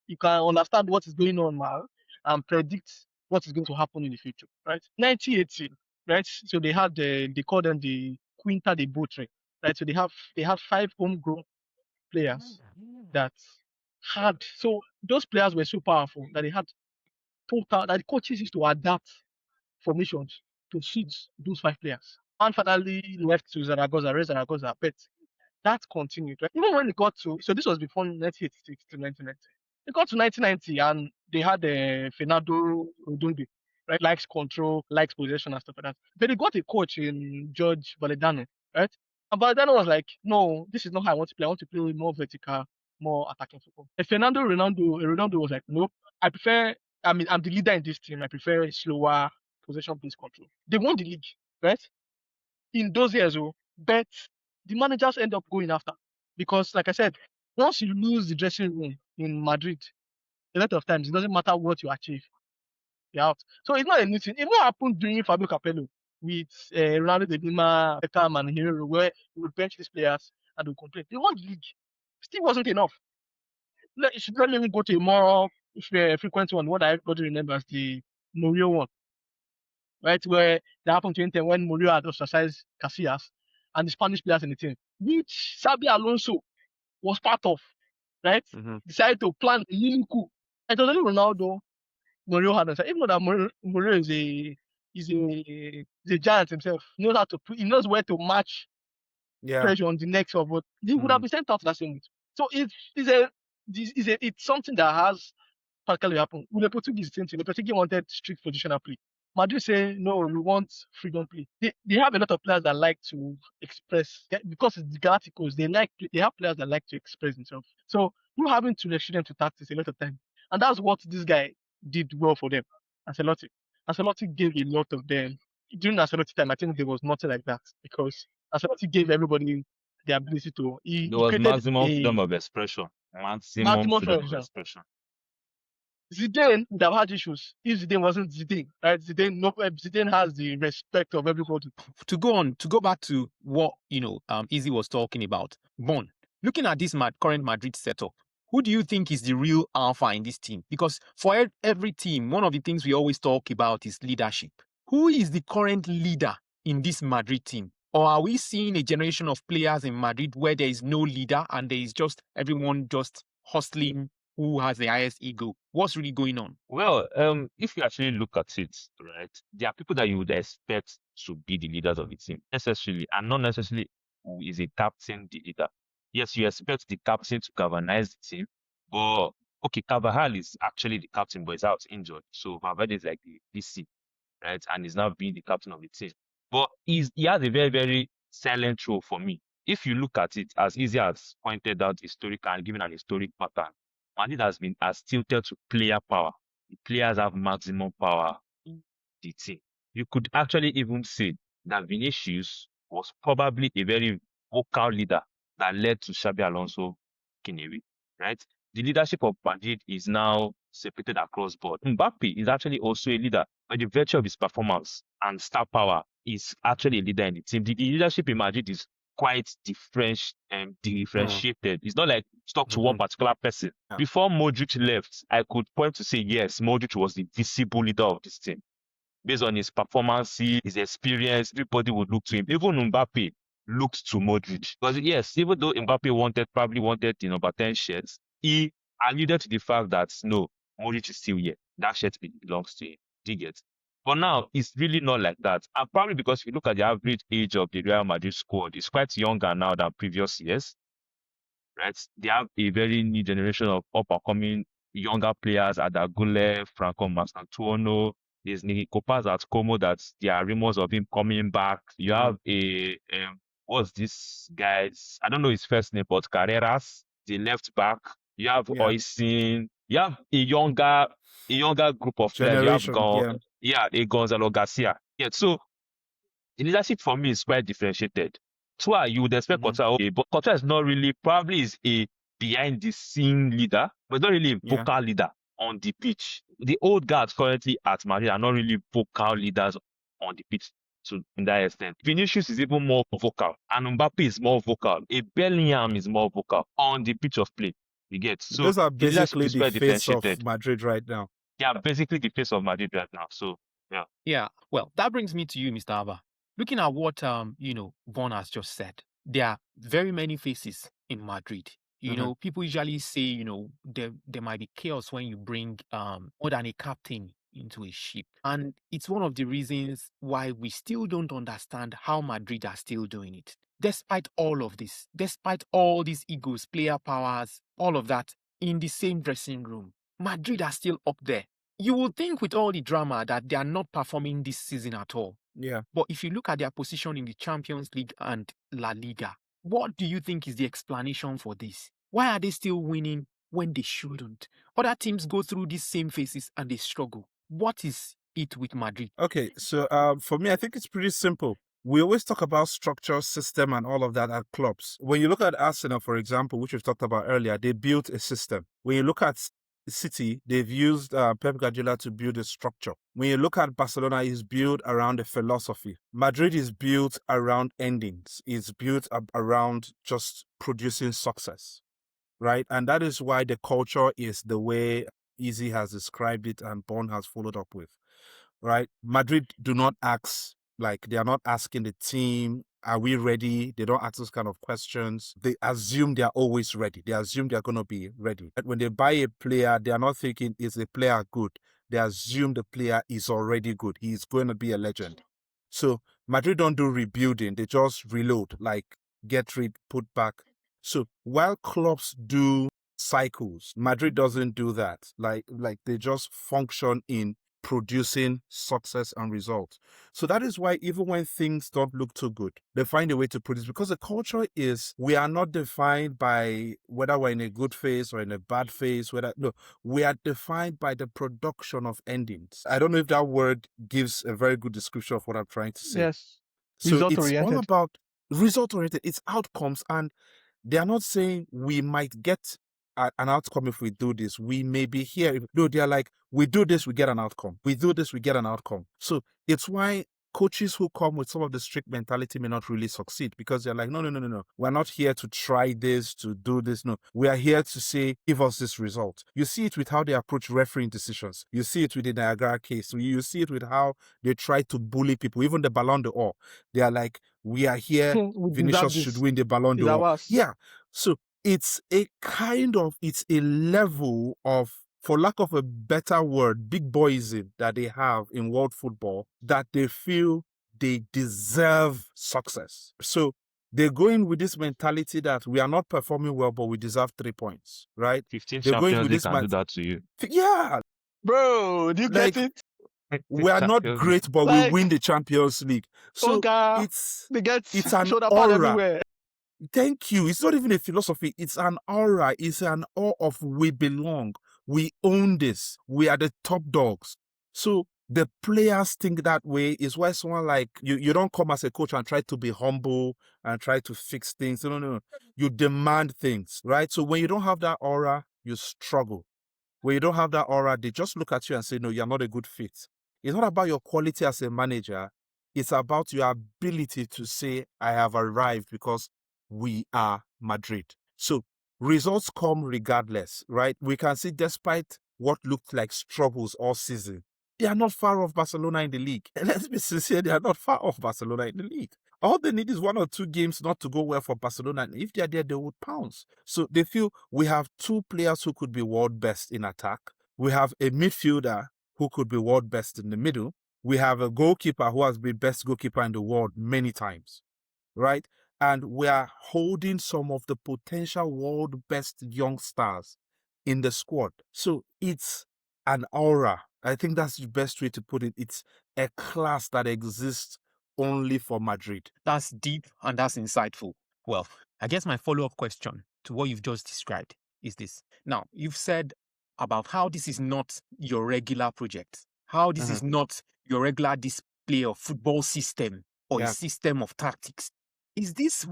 you can understand what is going on now and predict what is going to happen in the future, right? 1980, right? So they had they call them the Quinta de Botre, right? So they had 5 homegrown players that had, so those players were so powerful that they had that the coaches used to adapt formations to suit those 5 players. And finally left to Zaragoza, but that continued. Right? Even when it got to, so this was before 1986 to 1990. It got to 1990 and they had Fernando Rodunde, right? Likes control, likes possession and stuff like that. But they got a coach in George Valedano, right? And Valedano was like, no, this is not how I want to play. I want to play more vertical, more attacking football. And Ronaldo was like, nope, I prefer, I'm the leader in this team. I prefer slower possession-based control. They won the league, right? In those years, but the managers end up going after because, like I said, once you lose the dressing room in Madrid, a lot of times it doesn't matter what you achieve, you're out. So it's not a new thing. It what happened during Fabio Capello with Ronaldo de Lima, Beckham, and Herrera, where we would bench these players and we complain. They won the league. Still wasn't enough. You should let me go to a more frequent one. What everybody remembers, the Mourinho one, right? Where that happened in 2010 when Mourinho had ostracized Casillas and the Spanish players in the team, which Xabi Alonso was part of, right? Decided to plan a unique coup. It was only Ronaldo, Mourinho had on. Even though that Mourinho is a giant himself, he knows how to he knows where to match pressure on the next of what he would have been sent out that same week. So it's it's something that has practically happened. With the Portuguese team, the Portuguese wanted strict positional play. Madrid say no, we want freedom play. They have a lot of players that like to express because it's the Galacticos. They have players that like to express themselves. So you having to restrict them to tactics a lot of time, and that's what this guy did well for them. Ancelotti. Ancelotti gave a lot of them during Ancelotti time. I think there was nothing like that because Ancelotti gave everybody the ability to. He
There was
created
maximum freedom
a
of expression. Maximum
maximum
freedom of
freedom.
expression.
Zidane would have had issues if Zidane wasn't Zidane, right? Zidane has the respect of everybody.
To go back to what Izzy was talking about. Bon, looking at this current Madrid setup, who do you think is the real alpha in this team? Because for every team, one of the things we always talk about is leadership. Who is the current leader in this Madrid team? Or are we seeing a generation of players in Madrid where there is no leader and there is just everyone just hustling who has the highest ego? What's really going on?
Well, if you actually look at it, right, there are people that you would expect to be the leaders of the team, necessarily, and not necessarily who is a captain, the leader. Yes, you expect the captain to galvanize the team, but okay, Carvajal is actually the captain, but he's out injured, so Valverde is like the DC, right, and he's now being the captain of the team. But he has a very, very silent role for me. If you look at it, as easy as pointed out historical and given an historic pattern, Madrid has tilted to player power. The players have maximum power in the team. You could actually even say that Vinícius was probably a very vocal leader that led to Xabi Alonso taking away, right? The leadership of Madrid is now separated across board. Mbappé is actually also a leader by the virtue of his performance and star power. Is actually a leader in the team. The leadership in Madrid is quite differentiated. It's not like stuck to one particular person.
Yeah.
Before Modric left, I could point to say yes, Modric was the visible leader of this team. Based on his performance, his experience, everybody would look to him. Even Mbappé looked to Modric. Because yes, even though Mbappé probably wanted the number 10 shirts, he alluded to the fact that no, Modric is still here. That shirt belongs to him. Do you get? But now it's really not like that. And probably because if you look at the average age of the Real Madrid squad, it's quite younger now than previous years. Right? They have a very new generation of up and coming younger players, Adagule, Franco Mastantuono. There's Nico Paz at Como that there are rumors of him coming back. You have what's this guy's? I don't know his first name, but Carreras, the left back. You have Oisin. You have a younger group of players.
Generation,
you have a Gonzalo Garcia. Yeah, so the leadership for me is quite differentiated. So you would expect Courtois, okay, but Courtois is not really, probably is a behind the scene leader, but not really a vocal leader on the pitch. The old guards currently at Madrid are not really vocal leaders on the pitch to that extent. Vinícius is even more vocal, and Mbappé is more vocal. A Bellingham is more vocal on the pitch of play. You get, so
those are basically
the
face of Madrid right now.
Yeah, basically the face of Madrid right now. So
yeah. Well, that brings me to you, Mr. Abba. Looking at what Von has just said, there are very many faces in Madrid. You know, people usually say, there might be chaos when you bring more than a captain into a ship. And it's one of the reasons why we still don't understand how Madrid are still doing it. Despite all of this, despite all these egos, player powers, all of that in the same dressing room, Madrid are still up there. You would think with all the drama that they are not performing this season at all.
Yeah.
But if you look at their position in the Champions League and La Liga, what do you think is the explanation for this? Why are they still winning when they shouldn't? Other teams go through these same phases and they struggle. What is it with Madrid?
Okay, so for me, I think it's pretty simple. We always talk about structure, system, and all of that at clubs. When you look at Arsenal, for example, which we've talked about earlier, they built a system. When you look at City, they've used Pep Guardiola to build a structure. When you look at Barcelona, it's built around a philosophy. Madrid is built around endings. It's built around just producing success, right? And that is why the culture is the way Izzy has described it and Bon has followed up with, right? Madrid do not ask, like they are not asking the team, are we ready? They don't ask those kind of questions. They assume they are always ready. They assume they're going to be ready. But when they buy a player, they are not thinking, is the player good? They assume the player is already good. He's going to be a legend. So Madrid don't do rebuilding. They just reload, like get rid, put back. So while clubs do cycles. Madrid doesn't do that. Like they just function in producing success and results. So that is why even when things don't look too good, they find a way to produce, because the culture is, we are not defined by whether we're in a good phase or in a bad phase, we are defined by the production of endings. I don't know if that word gives a very good description of what I'm trying to say.
Yes.
So
Result
it's all
oriented.
about result oriented. It's outcomes, and they are not saying we might get an outcome if we do this. We may be here. No, they are like, we do this, we get an outcome. We do this, we get an outcome. So it's why coaches who come with some of the strict mentality may not really succeed, because they're like, no. We're not here to try this, to do this. No, we are here to say, give us this result. You see it with how they approach refereeing decisions. You see it with the Niagara case. You see it with how they try to bully people. Even the Ballon d'Or, they are like, we are here.
We deserve
Vinícius
this.
should win the Ballon
It's
d'Or.
ours.
Yeah. So it's a level of, for lack of a better word, big boyism that they have in world football, that they feel they deserve success. So they're going with this mentality that we are not performing well, but we deserve 3 points, right?
15
They're going
Champions
with
League
this
can do that to you.
Yeah,
Bro, do you
like,
get it?
we are not
Champions
great, but
Like,
we win the Champions League. So
Oga,
it's
they get
an
shoulder pad
aura.
everywhere.
Thank you. It's not even a philosophy. It's an aura. It's an awe of, we belong. We own this. We are the top dogs. So the players think that way. Is why someone like you don't come as a coach and try to be humble and try to fix things. No. You demand things, right? So when you don't have that aura, you struggle. When you don't have that aura, they just look at you and say, no, you're not a good fit. It's not about your quality as a manager. It's about your ability to say, I have arrived because we are Madrid. So results come regardless, right? We can see, despite what looked like struggles all season, they are not far off Barcelona in the league. And let's be sincere, they are not far off Barcelona in the league. All they need is 1 or 2 games not to go well for Barcelona. And if they're there, they would pounce. So they feel we have 2 players who could be world best in attack. We have a midfielder who could be world best in the middle. We have a goalkeeper who has been best goalkeeper in the world many times, right? And we are holding some of the potential world best young stars in the squad. So it's an aura. I think that's the best way to put it. It's a class that exists only for Madrid.
That's deep and that's insightful. Well, I guess my follow-up question to what you've just described is this. Now, you've said about how this is not your regular project, how this is not your regular display of football system or a system of tactics. Is this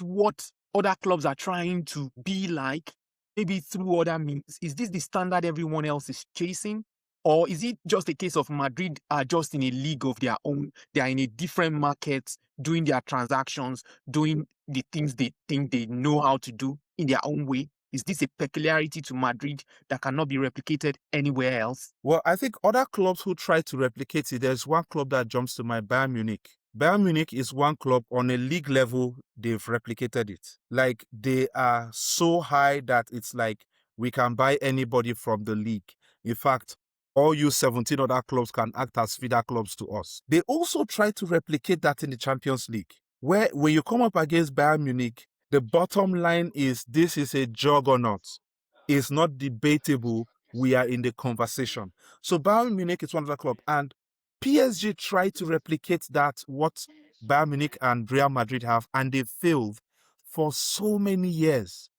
what other clubs are trying to be like, maybe through other means? Is this the standard everyone else is chasing? Or is it just a case of Madrid are just in a league of their own? They are in a different market, doing their transactions, doing the things they think they know how to do in their own way? Is this a peculiarity to Madrid that cannot be replicated anywhere else?
Well, I think other clubs who try to replicate it, there's one club that jumps to mind, Bayern Munich. Bayern Munich is one club on a league level, they've replicated it. Like, they are so high that it's like we can buy anybody from the league. In fact, all you 17 other clubs can act as feeder clubs to us. They also try to replicate that in the Champions League, where when you come up against Bayern Munich, the bottom line is this is a juggernaut. It's not debatable. We are in the conversation. So Bayern Munich is one of the club, and PSG tried to replicate that, what Bayern Munich and Real Madrid have, and they failed for so many years.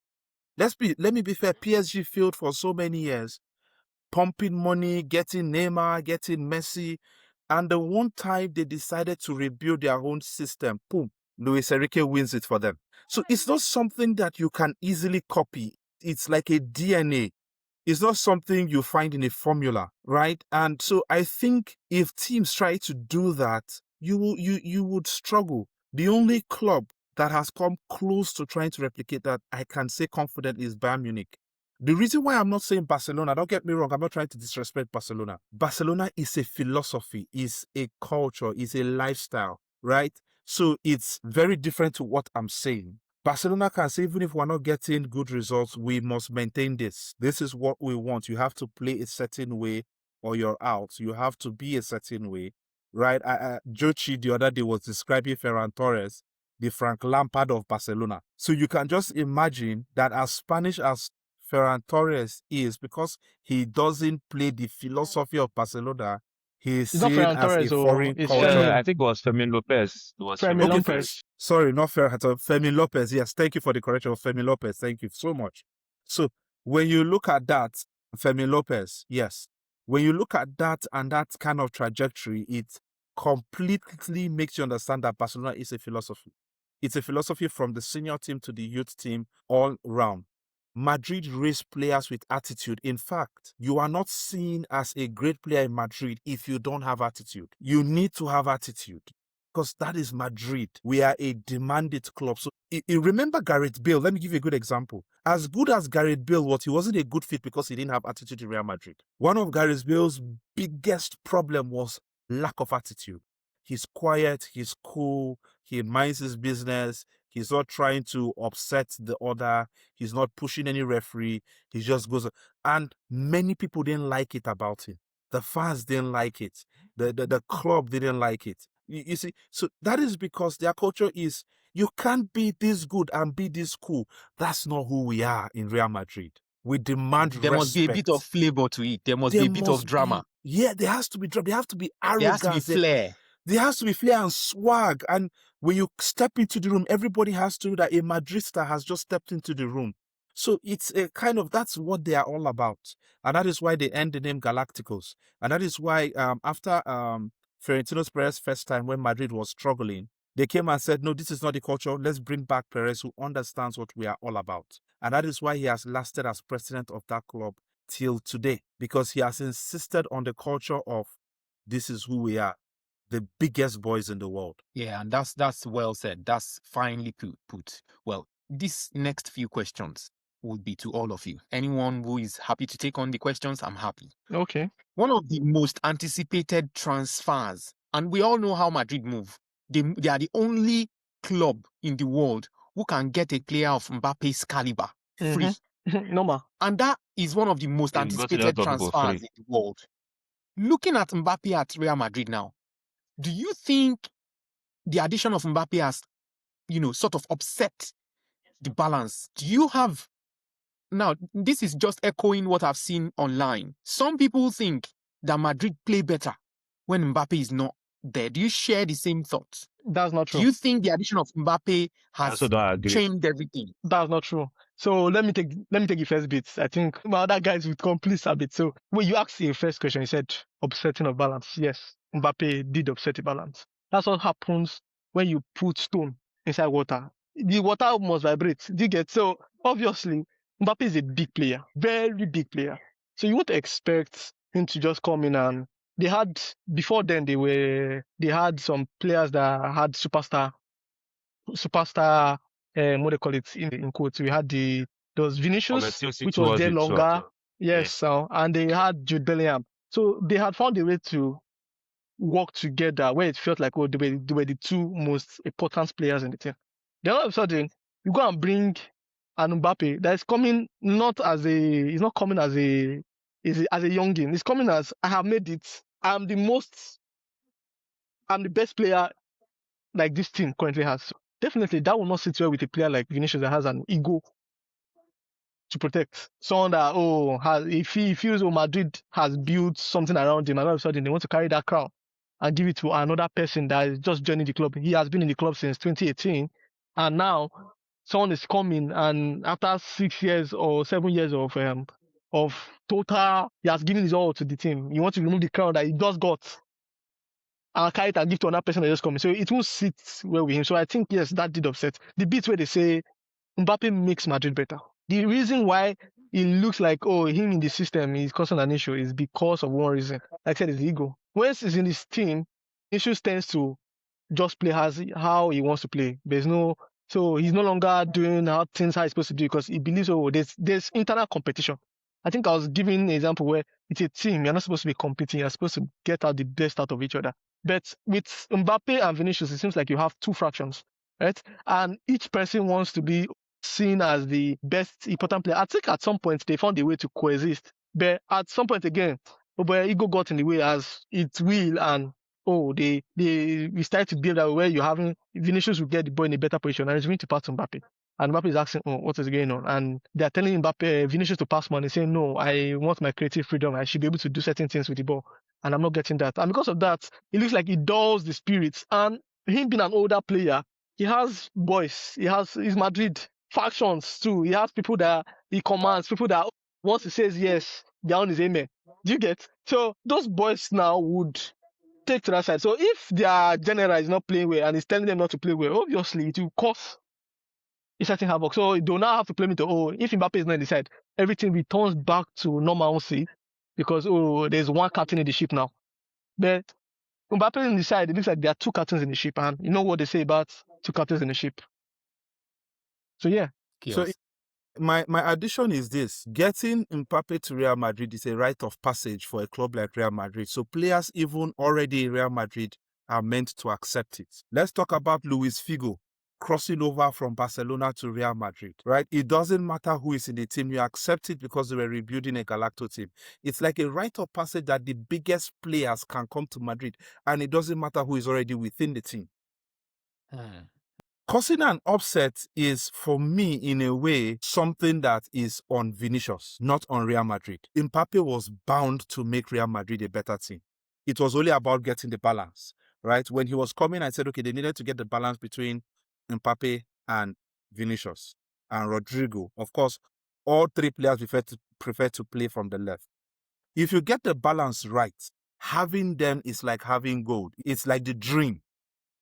Let me be fair. PSG failed for so many years, pumping money, getting Neymar, getting Messi, and the one time they decided to rebuild their own system, boom, Luis Enrique wins it for them. So it's not something that you can easily copy. It's like a DNA. It's not something you find in a formula, right? And so I think if teams try to do that, you would struggle. The only club that has come close to trying to replicate that, I can say confidently, is Bayern Munich. The reason why I'm not saying Barcelona, don't get me wrong, I'm not trying to disrespect Barcelona. Barcelona is a philosophy, is a culture, is a lifestyle, right? So it's very different to what I'm saying. Barcelona can say, even if we're not getting good results, we must maintain this. This is what we want. You have to play a certain way or you're out. You have to be a certain way, right? Jochi the other day was describing Ferran Torres the Frank Lampard of Barcelona. So you can just imagine that as Spanish as Ferran Torres is, because he doesn't play the philosophy of Barcelona, he is
It's not
seen
Ferran
as a
Torres or
foreign
it's
culture.
Fermin.
I think it was Fermin Lopez. It was
Fermin
Fermin
Lopez.
Lopez.
Sorry, not Ferran, Fermin Lopez. Yes, thank you for the correction of Fermin Lopez. Thank you so much. So when you look at that, Fermin Lopez, yes, when you look at that and that kind of trajectory, it completely makes you understand that Barcelona is a philosophy. It's a philosophy from the senior team to the youth team all round. Madrid raise players with attitude. In fact, you are not seen as a great player in Madrid if you don't have attitude. You need to have attitude because that is Madrid. We are a demanded club. So remember Gareth Bale. Let me give you a good example. As good as Gareth Bale was, he wasn't a good fit because he didn't have attitude in Real Madrid. One of Gareth Bale's biggest problem was lack of attitude. He's quiet, he's cool, he minds his business, he's not trying to upset the other, he's not pushing any referee, he just goes. And many people didn't like it about him. The fans didn't like it. The club didn't like it. You see, so that is because their culture is, you can't be this good and be this cool. That's not who we are in Real Madrid. We demand
There
respect.
must be a bit of flavor to it. There must be a bit of drama.
Yeah, there has to be drama. There has to be arrogance.
There has to be flair.
There has to be flair and swag. And when you step into the room, everybody has to know that a Madrista has just stepped into the room. So it's a kind of, that's what they are all about. And that is why they earned the name Galacticos. And that is why after Florentino Perez's first time when Madrid was struggling, they came and said, no, this is not the culture. Let's bring back Perez, who understands what we are all about. And that is why he has lasted as president of that club till today, because he has insisted on the culture of this is who we are, the biggest boys in the world.
Yeah, and that's well said. That's finely put. Well, these next few questions will be to all of you. Anyone who is happy to take on the questions, I'm happy.
Okay.
One of the most anticipated transfers, and we all know how Madrid move. They are the only club in the world who can get a player of Mbappe's caliber free.
Normal.
And that is one of the most
They've got a lot
anticipated
of people
transfers
free.
in the world. Looking at Mbappe at Real Madrid now, do you think the addition of Mbappe has, sort of upset the balance? Do you have... Now, this is just echoing what I've seen online. Some people think that Madrid play better when Mbappe is not there. Do you share the same thoughts?
That's not true.
Do you think the addition of Mbappe
I
has
also don't agree.
changed everything?
That's not true. So let me take the first bit. I think my other guys would complete a bit. So when you asked the first question, you said upsetting of balance. Yes, Mbappe did upset the balance. That's what happens when you put stone inside water. The water must vibrate. Do you get? So obviously Mbappe is a big player, very big player. So you won't expect him to just come in and they had before then they had some players that had superstar what they call it in quotes. We had there was Vinícius, which was there longer. Yes, and they had Jude Bellingham. So they had found a way to work together where it felt like they were the two most important players in the team. Then all of a sudden, you go and bring an Mbappe that is coming he's not coming as a youngin. He's coming as, I have made it. I'm the best player like this team currently has. So definitely that will not sit well with a player like Vinícius that has an ego to protect. Someone that if he feels Madrid has built something around him, and all of a sudden they want to carry that crown and give it to another person that is just joining the club. He has been in the club since 2018, and now someone is coming, and after 6 years or 7 years of total, he has given his all to the team. You want to remove the crown that he just got and carry it and give to another person that just coming. So it won't sit well with him. So I think, yes, that did upset. The bit where they say Mbappe makes Madrid better. The reason why it looks like, him in the system is causing an issue is because of one reason. Like I said, it's ego. Once he's in his team, issues tends to just play how he wants to play. So he's no longer doing how he's supposed to do because he believes, there's internal competition. I think I was giving an example where it's a team. You're not supposed to be competing. You're supposed to get out the best out of each other. But with Mbappe and Vinícius, it seems like you have two fractions, right? And each person wants to be seen as the best important player. I think at some point they found a way to coexist. But at some point again, ego got in the way as it will, and we start to build out where you're having Vinicius will get the ball in a better position and he's going to pass to Mbappe. And Mbappe is asking, what is going on? And they're telling Mbappe, Vinicius to pass more. And he's saying, no, I want my creative freedom. I should be able to do certain things with the ball. And I'm not getting that. And because of that, it looks like he dulls the spirits. And him being an older player, he has boys. He's Madrid factions too. He has people that he commands, people that once he says yes, they're on his amen. Do you get? So those boys now would take to that side. So if their general is not playing well and is telling them not to play well, obviously it will cause a certain havoc. So they will now have to play into, if Mbappe is not in the side, everything returns back to normalcy because, there's one captain in the ship now. But Mbappe in the side, it looks like there are two captains in the ship, and you know what they say about two captains in the ship. So yeah.
So my addition is this: getting Mbappe to Real Madrid is a rite of passage for a club like Real Madrid. So players even already in Real Madrid are meant to accept it. Let's talk about Luis Figo crossing over from Barcelona to Real Madrid, right? It doesn't matter who is in the team. You accept it because they were rebuilding a Galacto team. It's like a rite of passage that the biggest players can come to Madrid, and it doesn't matter who is already within the team. Causing an upset is, for me, in a way, something that is on Vinícius, not on Real Madrid. Mbappé was bound to make Real Madrid a better team. It was only about getting the balance, right? When he was coming, I said, okay, they needed to get the balance between Mbappé and Vinícius and Rodrigo. Of course, all three players prefer to play from the left. If you get the balance right, having them is like having gold. It's like the dream,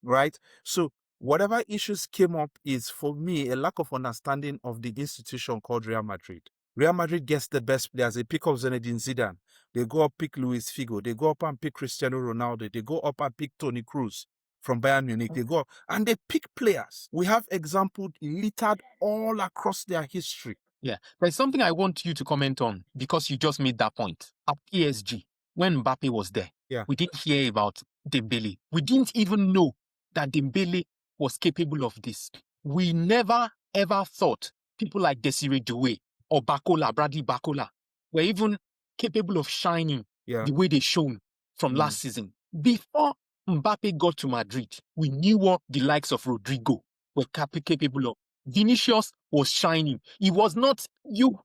right? So whatever issues came up is, for me, a lack of understanding of the institution called Real Madrid. Real Madrid gets the best players. They pick up Zinedine Zidane. They go up, pick Luis Figo. They go up and pick Cristiano Ronaldo. They go up and pick Toni Kroos from Bayern Munich. They go up and they pick players. We have examples littered all across their history.
Yeah, there's something I want you to comment on because you just made that point. At PSG, when Mbappe was there, we didn't hear about Dembele. We didn't even know that Dembele was capable of this. We never ever thought people like Desiree Doué or Bradley Bacola were even capable of shining the way they shone from last season. Before Mbappe got to Madrid, we knew what the likes of Rodrigo were capable of. Vinícius was shining. He was not, people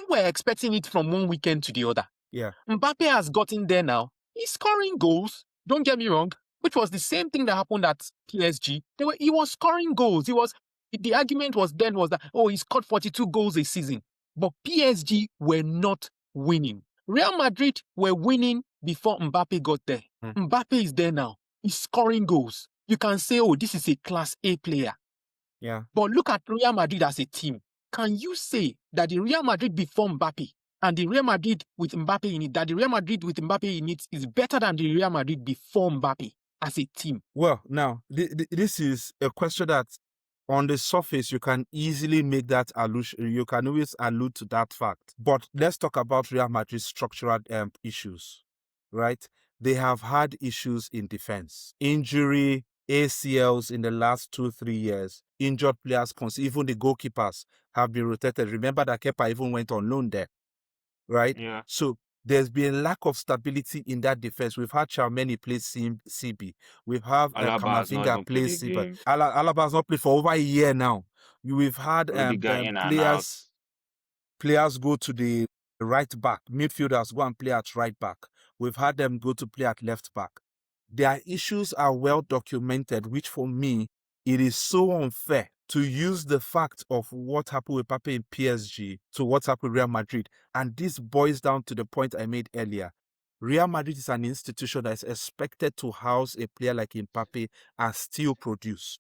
were expecting it from one weekend to the other.
Yeah.
Mbappe has gotten there now. He's scoring goals. Don't get me wrong, which was the same thing that happened at PSG. He was scoring goals. The argument was that, he scored 42 goals a season. But PSG were not winning. Real Madrid were winning before Mbappe got there. Mbappe is there now. He's scoring goals. You can say, this is a Class A player.
Yeah.
But look at Real Madrid as a team. Can you say that the Real Madrid before Mbappe and the Real Madrid with Mbappe in it, that the Real Madrid with Mbappe in it is better than the Real Madrid before Mbappe as a team?
Well, now, this is a question that on the surface, you can easily make that allusion. You can always allude to that fact. But let's talk about Real Madrid's structural issues, right? They have had issues in defense. Injury, ACLs in the last 2-3 years. Injured players, even the goalkeepers, have been rotated. Remember that Kepa even went on loan there, right?
Yeah.
So there's been a lack of stability in that defense. We've had Tchouaméni play CB. We've had Camavinga play CB. Alaba has not played for over a year now. We've had players go to the right back. Midfielders go and play at right back. We've had them go to play at left back. Their issues are well documented, which for me, it is so unfair to use the fact of what happened with Mbappe in PSG to what happened with Real Madrid. And this boils down to the point I made earlier. Real Madrid is an institution that is expected to house a player like Mbappe and still produce.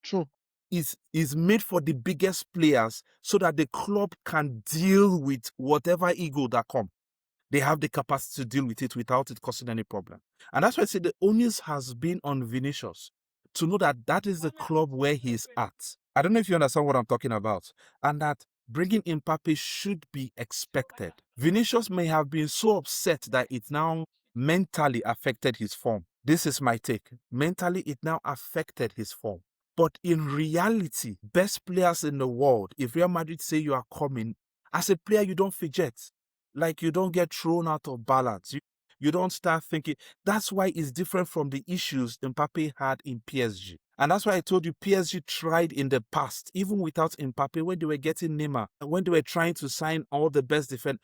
True.
Is made for the biggest players so that the club can deal with whatever ego that comes. They have the capacity to deal with it without it causing any problem. And that's why I say the onus has been on Vinícius to know that that is the club where he's at. I don't know if you understand what I'm talking about. And that bringing Mbappe should be expected. Vinícius may have been so upset that it now mentally affected his form. This is my take. Mentally, it now affected his form. But in reality, best players in the world, if Real Madrid say you are coming, as a player, you don't fidget. Like, you don't get thrown out of balance. You don't start thinking. That's why it's different from the issues Mbappé had in PSG. And that's why I told you PSG tried in the past, even without Mbappé, when they were getting Neymar, when they were trying to sign all the best defense.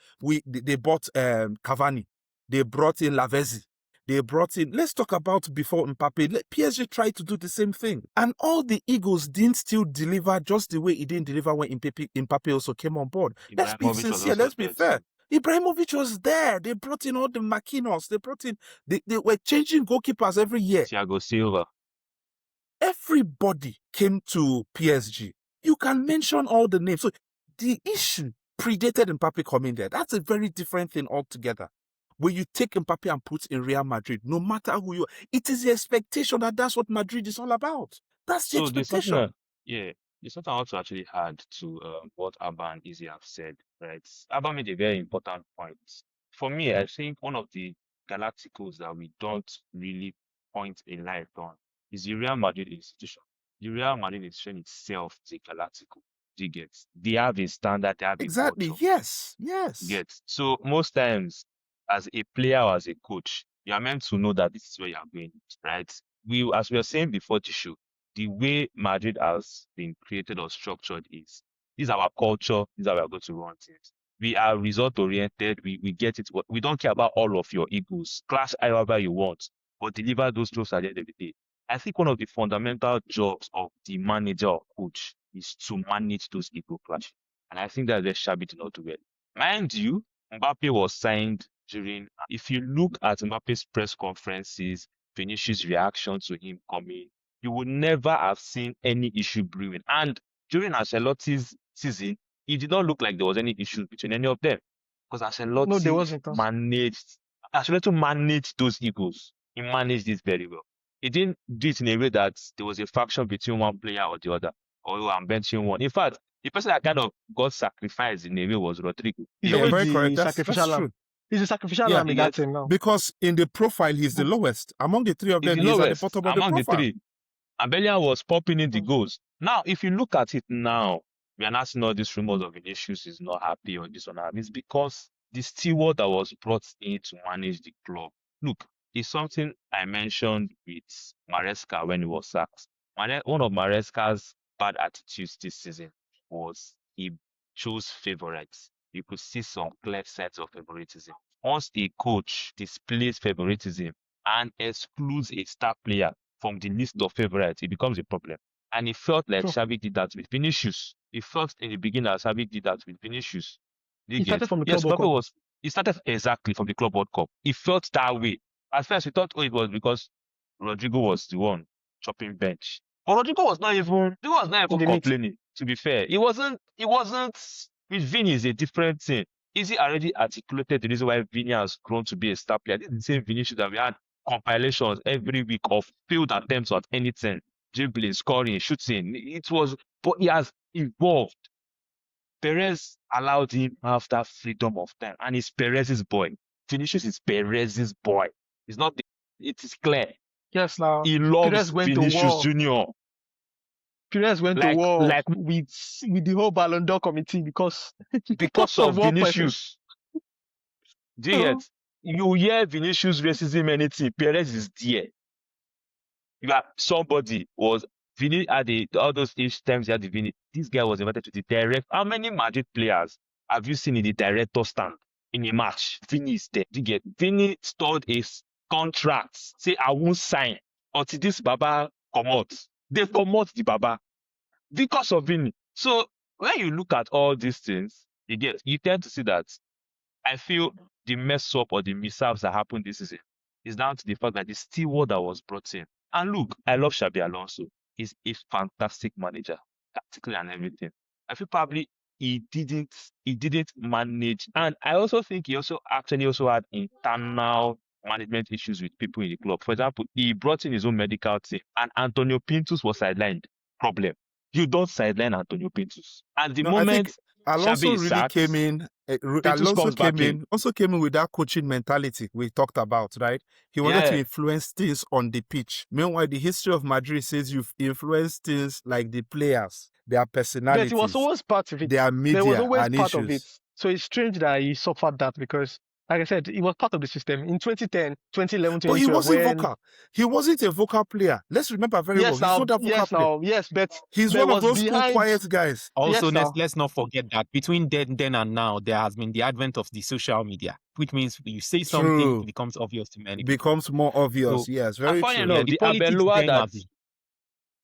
They bought Cavani, they brought in Lavezzi, they brought in. Let's talk about before Mbappé. PSG tried to do the same thing, and all the Eagles didn't still deliver just the way it didn't deliver when Mbappé also came on board. Let's be
Ibrahimovic was
sincere.
also
Let's be
there
fair.
too.
Ibrahimovic was there. They brought in all the Makinos. They brought in. They were changing goalkeepers every year.
Thiago Silva.
Everybody came to PSG. You can mention all the names. So the issue predated Mbappé coming there. That's a very different thing altogether. When you take Mbappé and put in Real Madrid, no matter who you are, it is the expectation that that's what Madrid is all about. That's the
So there's something
expectation.
there's something I also actually add to what Abba and Izzy have said, right? Abba made a very important point. For me, I think one of the Galacticos that we don't really point a light on is the Real Madrid institution. The Real Madrid institution itself is a Galactico. Do you get? They have a standard, they have a
Exactly.
culture.
Yes.
You
Yes.
get? So most times, as a player or as a coach, you are meant to know that this is where you are going, right? As we were saying before the show, the way Madrid has been created or structured is this is our culture, this is how we are going to run things. We are result oriented, we get it. We don't care about all of your egos. Clash however you want, but deliver those jobs at the end of the day. I think one of the fundamental jobs of the manager or coach is to manage those ego clashes. And I think that Xabi did not do well. Mind you, Mbappé was signed during, if you look at Mbappe's press conferences, Vinícius' reaction to him coming, you would never have seen any issue brewing. And during Ancelotti's season, it did not look like there was any issue between any of them. Because
No, there wasn't.
Ancelotti managed those egos. He managed this very well. He didn't do it in a way that there was a faction between one player or the other. Or I'm benching one. In fact, the person that kind of got sacrificed in a way was Rodrigo.
He's
Yeah,
always
very
the
correct. That's
sacrificial lamb.
true.
He's a sacrificial
Yeah,
lamb in that team now.
Because in the profile, he's the lowest. Among the three of
He's
them,
the
he's at the
lowest
bottom of the
among the
profile.
three. And Bellingham was popping in the goals. Now, if you look at it now, we are not seeing all these rumors of Vinícius is not happy or this or that. It's because the steward that was brought in to manage the club. Look, it's something I mentioned with Maresca when he was sacked. One of Maresca's bad attitudes this season was he chose favorites. You could see some clear signs of favoritism. Once a coach displays favoritism and excludes a star player from the list of favorites, it becomes a problem. And it felt like
True.
Xavi did that with Vinícius. It felt in the beginning that Xavi did that with Vinícius.
He started from the
Yes,
Club World
Mbappe
Cup.
he started exactly from the Club World Cup. It felt that way. At first, we thought, it was because Rodrigo was the one chopping bench. But Rodrigo was not even
In the mix.
complaining, to be fair. It wasn't with Vini is a different thing. Izzy already articulated the reason why Vini has grown to be a star player. This is the same Vinicius that we had compilations every week of failed attempts at anything, dribbling, scoring, shooting. But he has evolved. Perez allowed him to have that freedom of time, and it's Perez's boy. Vinicius is Perez's boy. It's not. It is clear.
Yes, now.
He loves
Perez went to
Vinicius
war.
Junior.
Perez went to war with the whole Ballon d'Or committee because
of
one person.
Vinicius. Do you get? You hear Vinicius racism anything, Perez is there. You got somebody was Vini at all those each times he had the Vini. This guy was invited to the direct. How many Madrid players have you seen in the director stand in a match? Vini is there. Do you get? Vini stored his contract. Say I won't sign until this Baba come out. They come out the Baba because of Vini. So when you look at all these things, you tend to see that I feel the mess up or the mishaps that happened this season is down to the fact that the steward that was brought in. And look, I love Xabi Alonso. He's a fantastic manager, tactically and everything. I feel probably he didn't manage, and I also think he also had internal management issues with people in the club. For example, he brought in his own medical team, and Antonio Pintus was sidelined. Problem. You don't sideline Antonio Pintus. At the moment,
I think Alonso
Xabi is
really
sacked,
came in. Alonso came in with that coaching mentality we talked about, right? He wanted to influence things on the pitch. Meanwhile, the history of Madrid says you've influenced things like the players, their personalities.
But it was always part of it.
Their media
there was always
and
part
issues.
of it. So it's strange that he suffered that because like I said, he was part of the system in 2010, 2011,
But he
2012.
wasn't
When
vocal. He wasn't a vocal player. Let's remember very well.
yes,
He's
now,
not that vocal
yes,
player.
now, yes, but
He's
there
one of
was
those cool,
behind.
quiet guys.
Also,
Yes, now.
let's not forget that between then and now, there has been the advent of the social media, which means you say something,
True.
it becomes obvious to many
It
people.
becomes more obvious.
So,
Yes,
And
very
funny
true.
enough,
the
the
politics
Abelua
then
that
has been.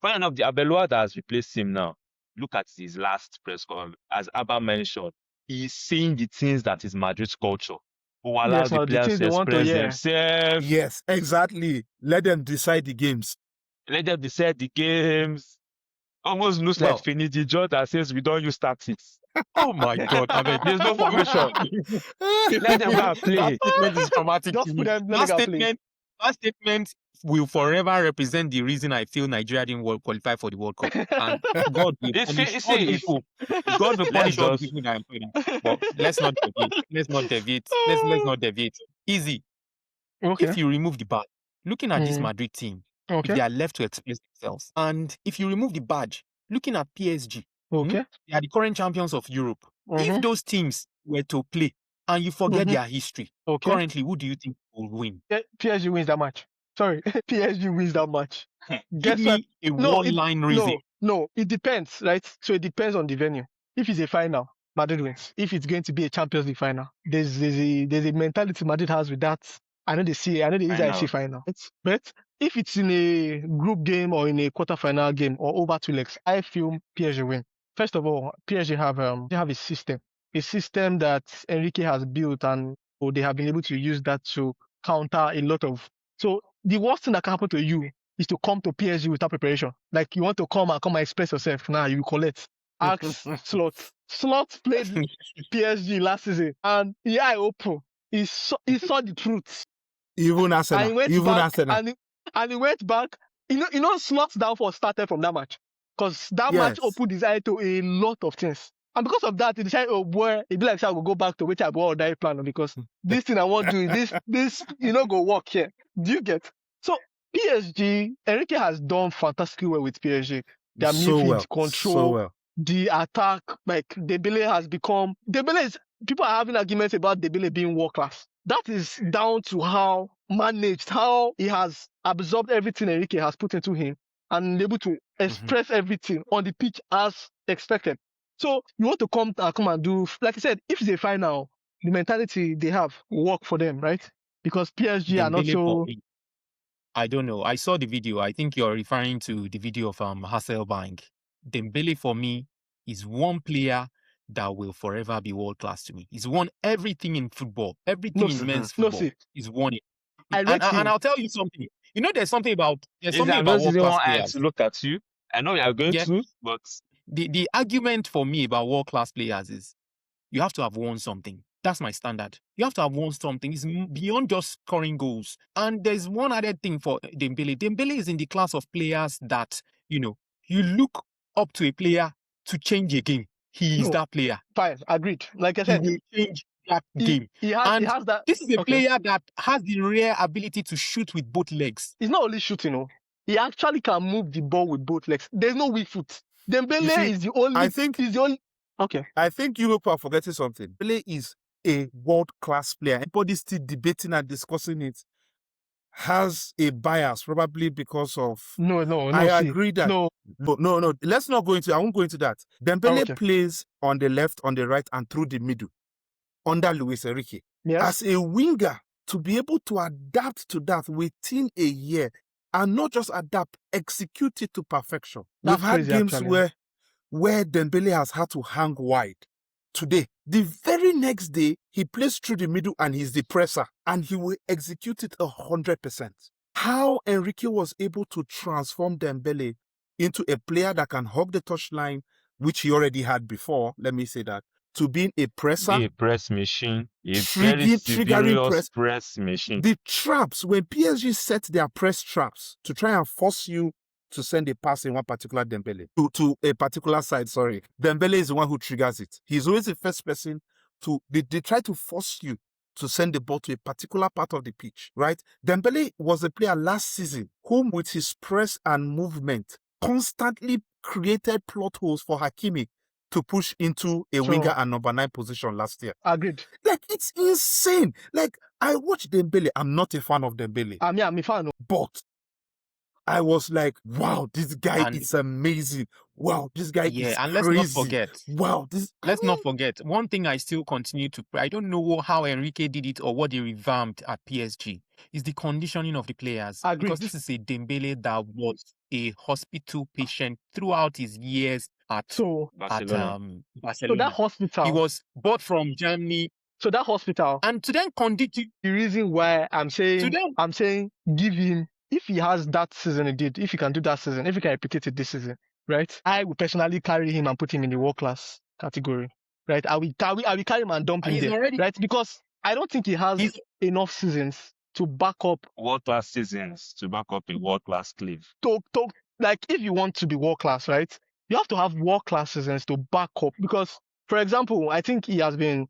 funny enough, the Abelua that has replaced him now. Look at his last press call. As Abba mentioned, he's saying the things that is Madrid's culture. Who allow
Yes,
the
now the
players
things
to
they want to
express
hear.
themselves.
Yes, exactly. Let them decide the games.
Let them decide the games. Almost looks
Well,
like Finidi George that says we don't use tactics.
oh my God, I mean,
There's no formation. Let them go and
that
play.
statement is traumatic to
Just put
me.
them, let them play.
That statement will forever represent the reason I feel Nigeria didn't qualify for the World Cup. And God will
It's
punish
you
all the
see, it's
people. God will
let's
punish all the
just
people that employ them. But let's not deviate. Let's not deviate. Easy.
Okay.
If you remove the badge, looking at this
Mm,
Madrid team,
okay.
if they are left to express themselves, and if you remove the badge, looking at PSG,
Okay.
they are the current champions of Europe.
Mhm.
If those teams were to play and you forget
Mhm.
their history,
Okay.
currently, who do you think will win?
PSG wins that match. Sorry, PSG wins that match.
Give
Guess what?
me a
No,
one-line reason.
No, it depends, right? So it depends on the venue. If it's a final, Madrid wins. If it's going to be a Champions League final, there's a mentality Madrid has with that. I know they use
I know.
IC final. But if it's in a group game or in a quarterfinal game or over 2 legs, I feel PSG win. First of all, PSG have a system that Enrique has built, and they have been able to use that to counter a lot of. So the worst thing that can happen to you is to come to PSG without preparation. Like you want to come and express yourself. Now you collect. Ask Slot. Slot played PSG last season, and the eye open. He saw the truth.
Even
And
Arsenal.
he went
Even
back,
Arsenal.
and he went back. Slot's downfall started from that match. Because that match
Yes.
opened his eye to a lot of things. And because of that, he decided, oh boy, it'd be like I will go back to which I bought die plan because this thing I want to do, this go work here. Do you get? So PSG, Enrique has done fantastically well with PSG. Their
So
midfield
well.
control,
So well.
the attack, like Dembele is, people are having arguments about Dembele being world class. That is down to how managed, how he has absorbed everything Enrique has put into him and able to express everything on the pitch as expected. So you want to come and do, like I said, if it's a final, the mentality they have will work for them, right? Because PSG are not
Dembele for
so.
me. I don't know. I saw the video. I think you're referring to the video of Hasselbank. Dembele for me is one player that will forever be world class to me. He's won everything in football, everything in men's football. He's won it.
I rate him.
And I'll tell you something. You know, there's something about
I'm
world
just
class
one eye
players.
to look at you. I know you are going to, but
the argument for me about world class players is you have to have won something. That's my standard. You have to have won something. It's beyond just scoring goals. And there's one other thing for Dembele. Dembele is in the class of players that, you look up to a player to change a game. He is that player.
Fine, agreed. Like I said,
he will change that game.
He has that.
This is a player that has the rare ability to shoot with both legs.
He's not only shooting, he actually can move the ball with both legs. There's no weak foot. Dembele is the only. Okay.
I think you are forgetting something. Dembele is a world-class player. Everybody's still debating and discussing it. Has a bias, probably because of.
No.
I agree that. No. Let's not go into. I won't go into that. Dembele plays on the left, on the right, and through the middle under Luis Enrique.
Yes.
As a winger, to be able to adapt to that within a year, and not just adapt, execute it to perfection.
That's
We've had
crazy,
games
actually.
where Dembele has had to hang wide. Today, the very next day, he plays through the middle and he's the presser, and he will execute it 100%. How Enrique was able to transform Dembele into a player that can hug the touchline, which he already had before, let me say that, to being a presser.
A press machine. A very serious press machine.
The traps, when PSG set their press traps to try and force you to send a pass in one particular Dembele, to a particular side, Dembele is the one who triggers it. He's always the first person they try to force you to send the ball to a particular part of the pitch, right? Dembele was a player last season whom with his press and movement constantly created plot holes for Hakimi to push into a winger and number 9 position last year.
Agreed.
Like, it's insane. Like, I watched Dembele. I'm not a fan of Dembele.
I'm a fan.
But I was like, wow, this guy
And-
is amazing. Wow, this guy is
and
crazy.
let's not forget.
Wow,
Let's not forget. One thing I still continue to pray. I don't know how Enrique did it or what they revamped at PSG. Is the conditioning of the players.
Agreed.
Because this is a Dembele that was a hospital patient throughout his years at
Barcelona.
Barcelona.
So that hospital.
He was bought from Germany.
So that hospital.
And to then continue.
The reason why I'm saying give him, if he has that season he did, if he can do that season, if he can repeat it this season, right? I will personally carry him and put him in the world class category, right? I will carry him and dump him there, right? Because I don't think he has enough seasons to back up
World-class seasons to back up a world-class cliff.
Like, if you want to be world class, right? You have to have world class seasons to back up. Because, for example, I think he has been,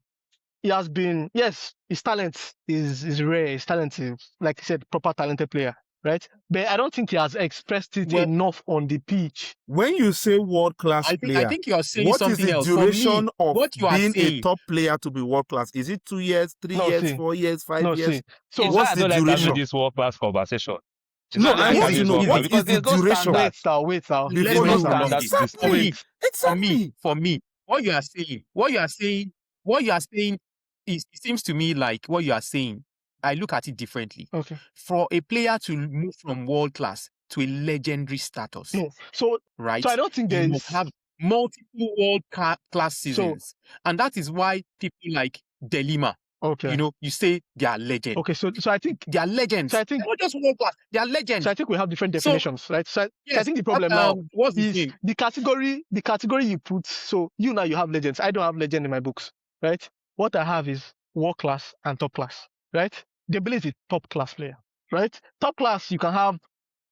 yes, his talent is rare. His talent is, like I said, proper talented player, right? But I don't think he has expressed it enough on the pitch.
When you say world-class player,
I think you are saying
what is
something
the
else.
duration of
what you are
being
saying,
a top player to be world-class? Is it 2 years, 3 years, 4 years, 5 years?
So
what's the duration?
This world-class conversation.
No, I want to know what is the duration.
Wait,
Before you exactly.
For me, what you are saying is, it seems to me like what you are saying. I look at it differently.
Okay.
For a player to move from world class to a legendary status,
no. So
right?
So I don't think
you must have multiple world class seasons, and that is why people like Delima.
Okay.
You know, you say they are legends.
Okay, so I think
they are legends.
So I think
not just world class, they are legends.
So I think we have different definitions, right? So
yes,
I think the problem now
is
the category you put. So you now you have legends. I don't have legend in my books, right? What I have is world class and top class, right? Dembele is a top class player, right? Top class you can have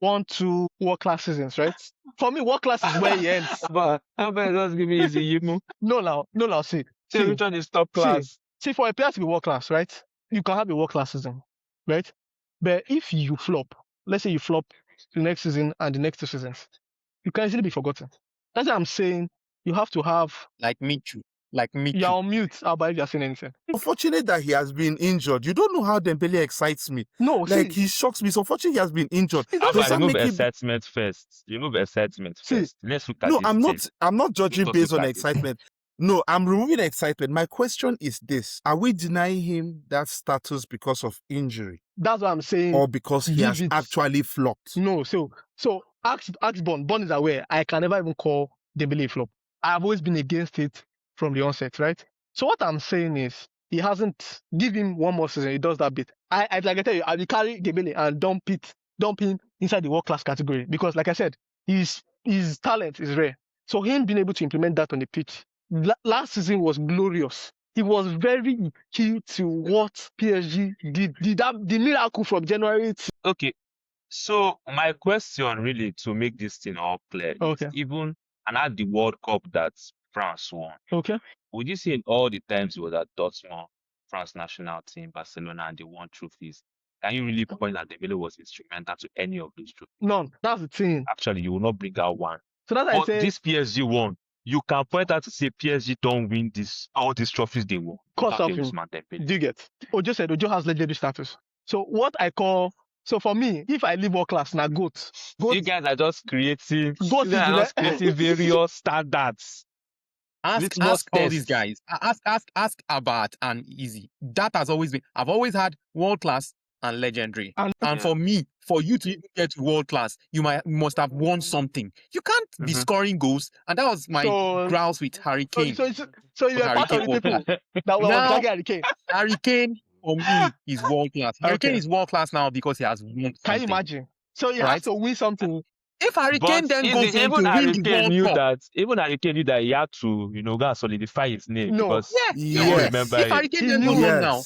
1, 2 world class seasons, right? For me, world class is where he ends.
But just give me easy, you know.
No, now see.
Which one is top class?
See, for a player to be world class, right? You can have a world class season, right? But if you flop, let's say you flop the next season and the next 2 seasons, you can easily be forgotten. That's what I'm saying. You have to have
like me too.
You're on mute. About you're saying anything.
Unfortunate that he has been injured. You don't know how Dembele excites me.
No,
like he shocks me. So unfortunately, he has been injured.
Remove excitement first. Remove excitement first. Let's look at
no,
this.
I'm not judging based on excitement. No, I'm removing excitement. My question is this: are we denying him that status because of injury?
That's what I'm saying.
Or because he has actually flopped?
No, so ask Bon. Bon is aware. I can never even call Dembele a flop. I've always been against it from the onset, right? So what I'm saying is he hasn't. Give him 1 more season. He does that bit. I like I tell you, I will carry Dembele and dump him inside the world class category because, like I said, his talent is rare. So him being able to implement that on the pitch. Last season was glorious. He was very key to what PSG did. The miracle from January to...
Okay. So my question really to make this thing all clear is even at the World Cup that France won.
Okay.
Would you say in all the times he was at Dortmund, France national team, Barcelona, and they won trophies, can you really point that Dembele was instrumental to any of those trophies?
None. That's the thing.
Actually, you will not bring out one.
So that's why I say
this PSG won. You can point out to say PSG don't win all these trophies they won.
Cost of him. Do you get? Ojo said Ojo has legendary status. So what I call, so for me, if I leave world class, now goat.
You guys are just creating various standards.
Ask all these guys. Ask Abat and Easy. That has always been. I've always had world class and legendary. And for me, for you to get to world class, you must have won something. You can't be scoring goals, and that was my grouse with Harry Kane.
So you are part of the people that were dragging Harry Kane.
Harry Kane for me is world class. Harry Kane is world class now because he has won something.
Can you imagine? So you have to win something.
If Harry Kane then goes on to win the World Cup,
even Harry Kane knew that he had to, go and solidify his name because
you remember
if
Harry Kane then goes on now,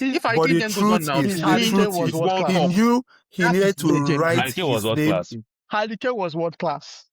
Harry Kane he needed to write his name.
Harry Kane was world class.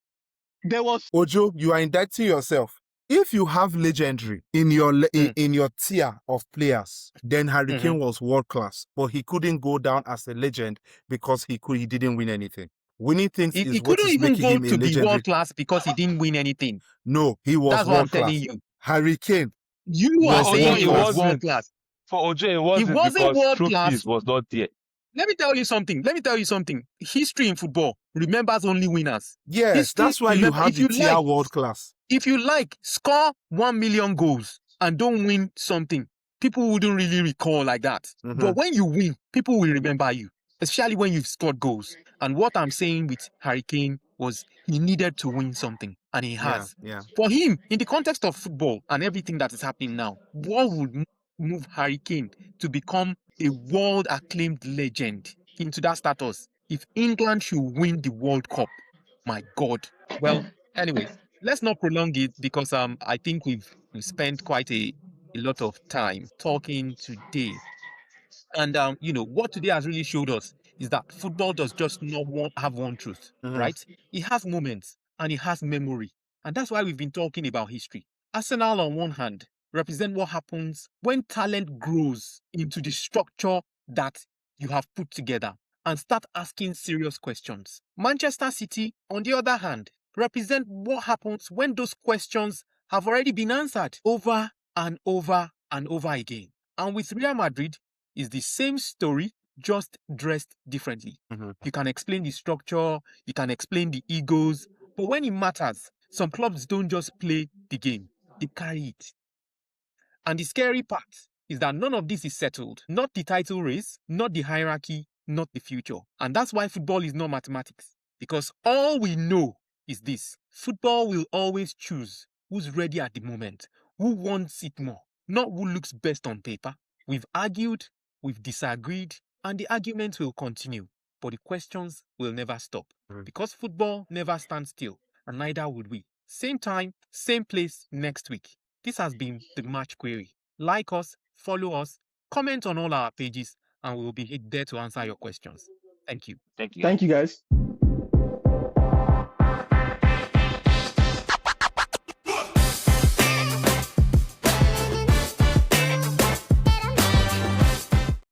There was
Ojo, you are indicting yourself. If you have legendary in your tier of players, then Harry Kane was world class, but he couldn't go down as a legend because he didn't win anything. Winning things is what is making him a legendary.
He couldn't even go to be world class because he didn't win anything.
No, he was
That's
world
what I'm
class.
telling you.
Harry Kane
You are
was
saying
world
it
Ojo,
was
class.
world class.
For Ojo, it
It
wasn't
wasn't
because
world
trophies
class.
was not there.
Let me tell you something. History in football remembers only winners.
Yes,
History
that's why you
remember
have
if
the
you
tier
like,
world class.
if you like, score 1 million goals and don't win something, people wouldn't really recall like that.
Mhm.
But when you win, people will remember you, especially when you've scored goals. And what I'm saying with Harry Kane was he needed to win something, and he has.
Yeah.
For him, in the context of football and everything that is happening now, what would move Harry Kane to become a world acclaimed legend into that status if England should win the World Cup? My God. Well, anyway, let's not prolong it because I think we've spent quite a lot of time talking today. And what today has really showed us is that football does just not have one truth,
Mhm.
right? It has moments and it has memory. And that's why we've been talking about history. Arsenal, on one hand, represent what happens when talent grows into the structure that you have put together and start asking serious questions. Manchester City, on the other hand, represent what happens when those questions have already been answered over and over and over again. And with Real Madrid, it's the same story, just dressed differently.
Mhm.
You can explain the structure, you can explain the egos, but when it matters, some clubs don't just play the game, they carry it. And the scary part is that none of this is settled. Not the title race, not the hierarchy, not the future. And that's why football is not mathematics. Because all we know is this: football will always choose who's ready at the moment, who wants it more, not who looks best on paper. We've argued, we've disagreed, and the arguments will continue. But the questions will never stop. Because football never stands still, and neither would we. Same time, same place next week. This has been the Match Query. Like us, follow us, comment on all our pages, and we will be there to answer your questions. Thank you.
Thank you.
Thank you, guys.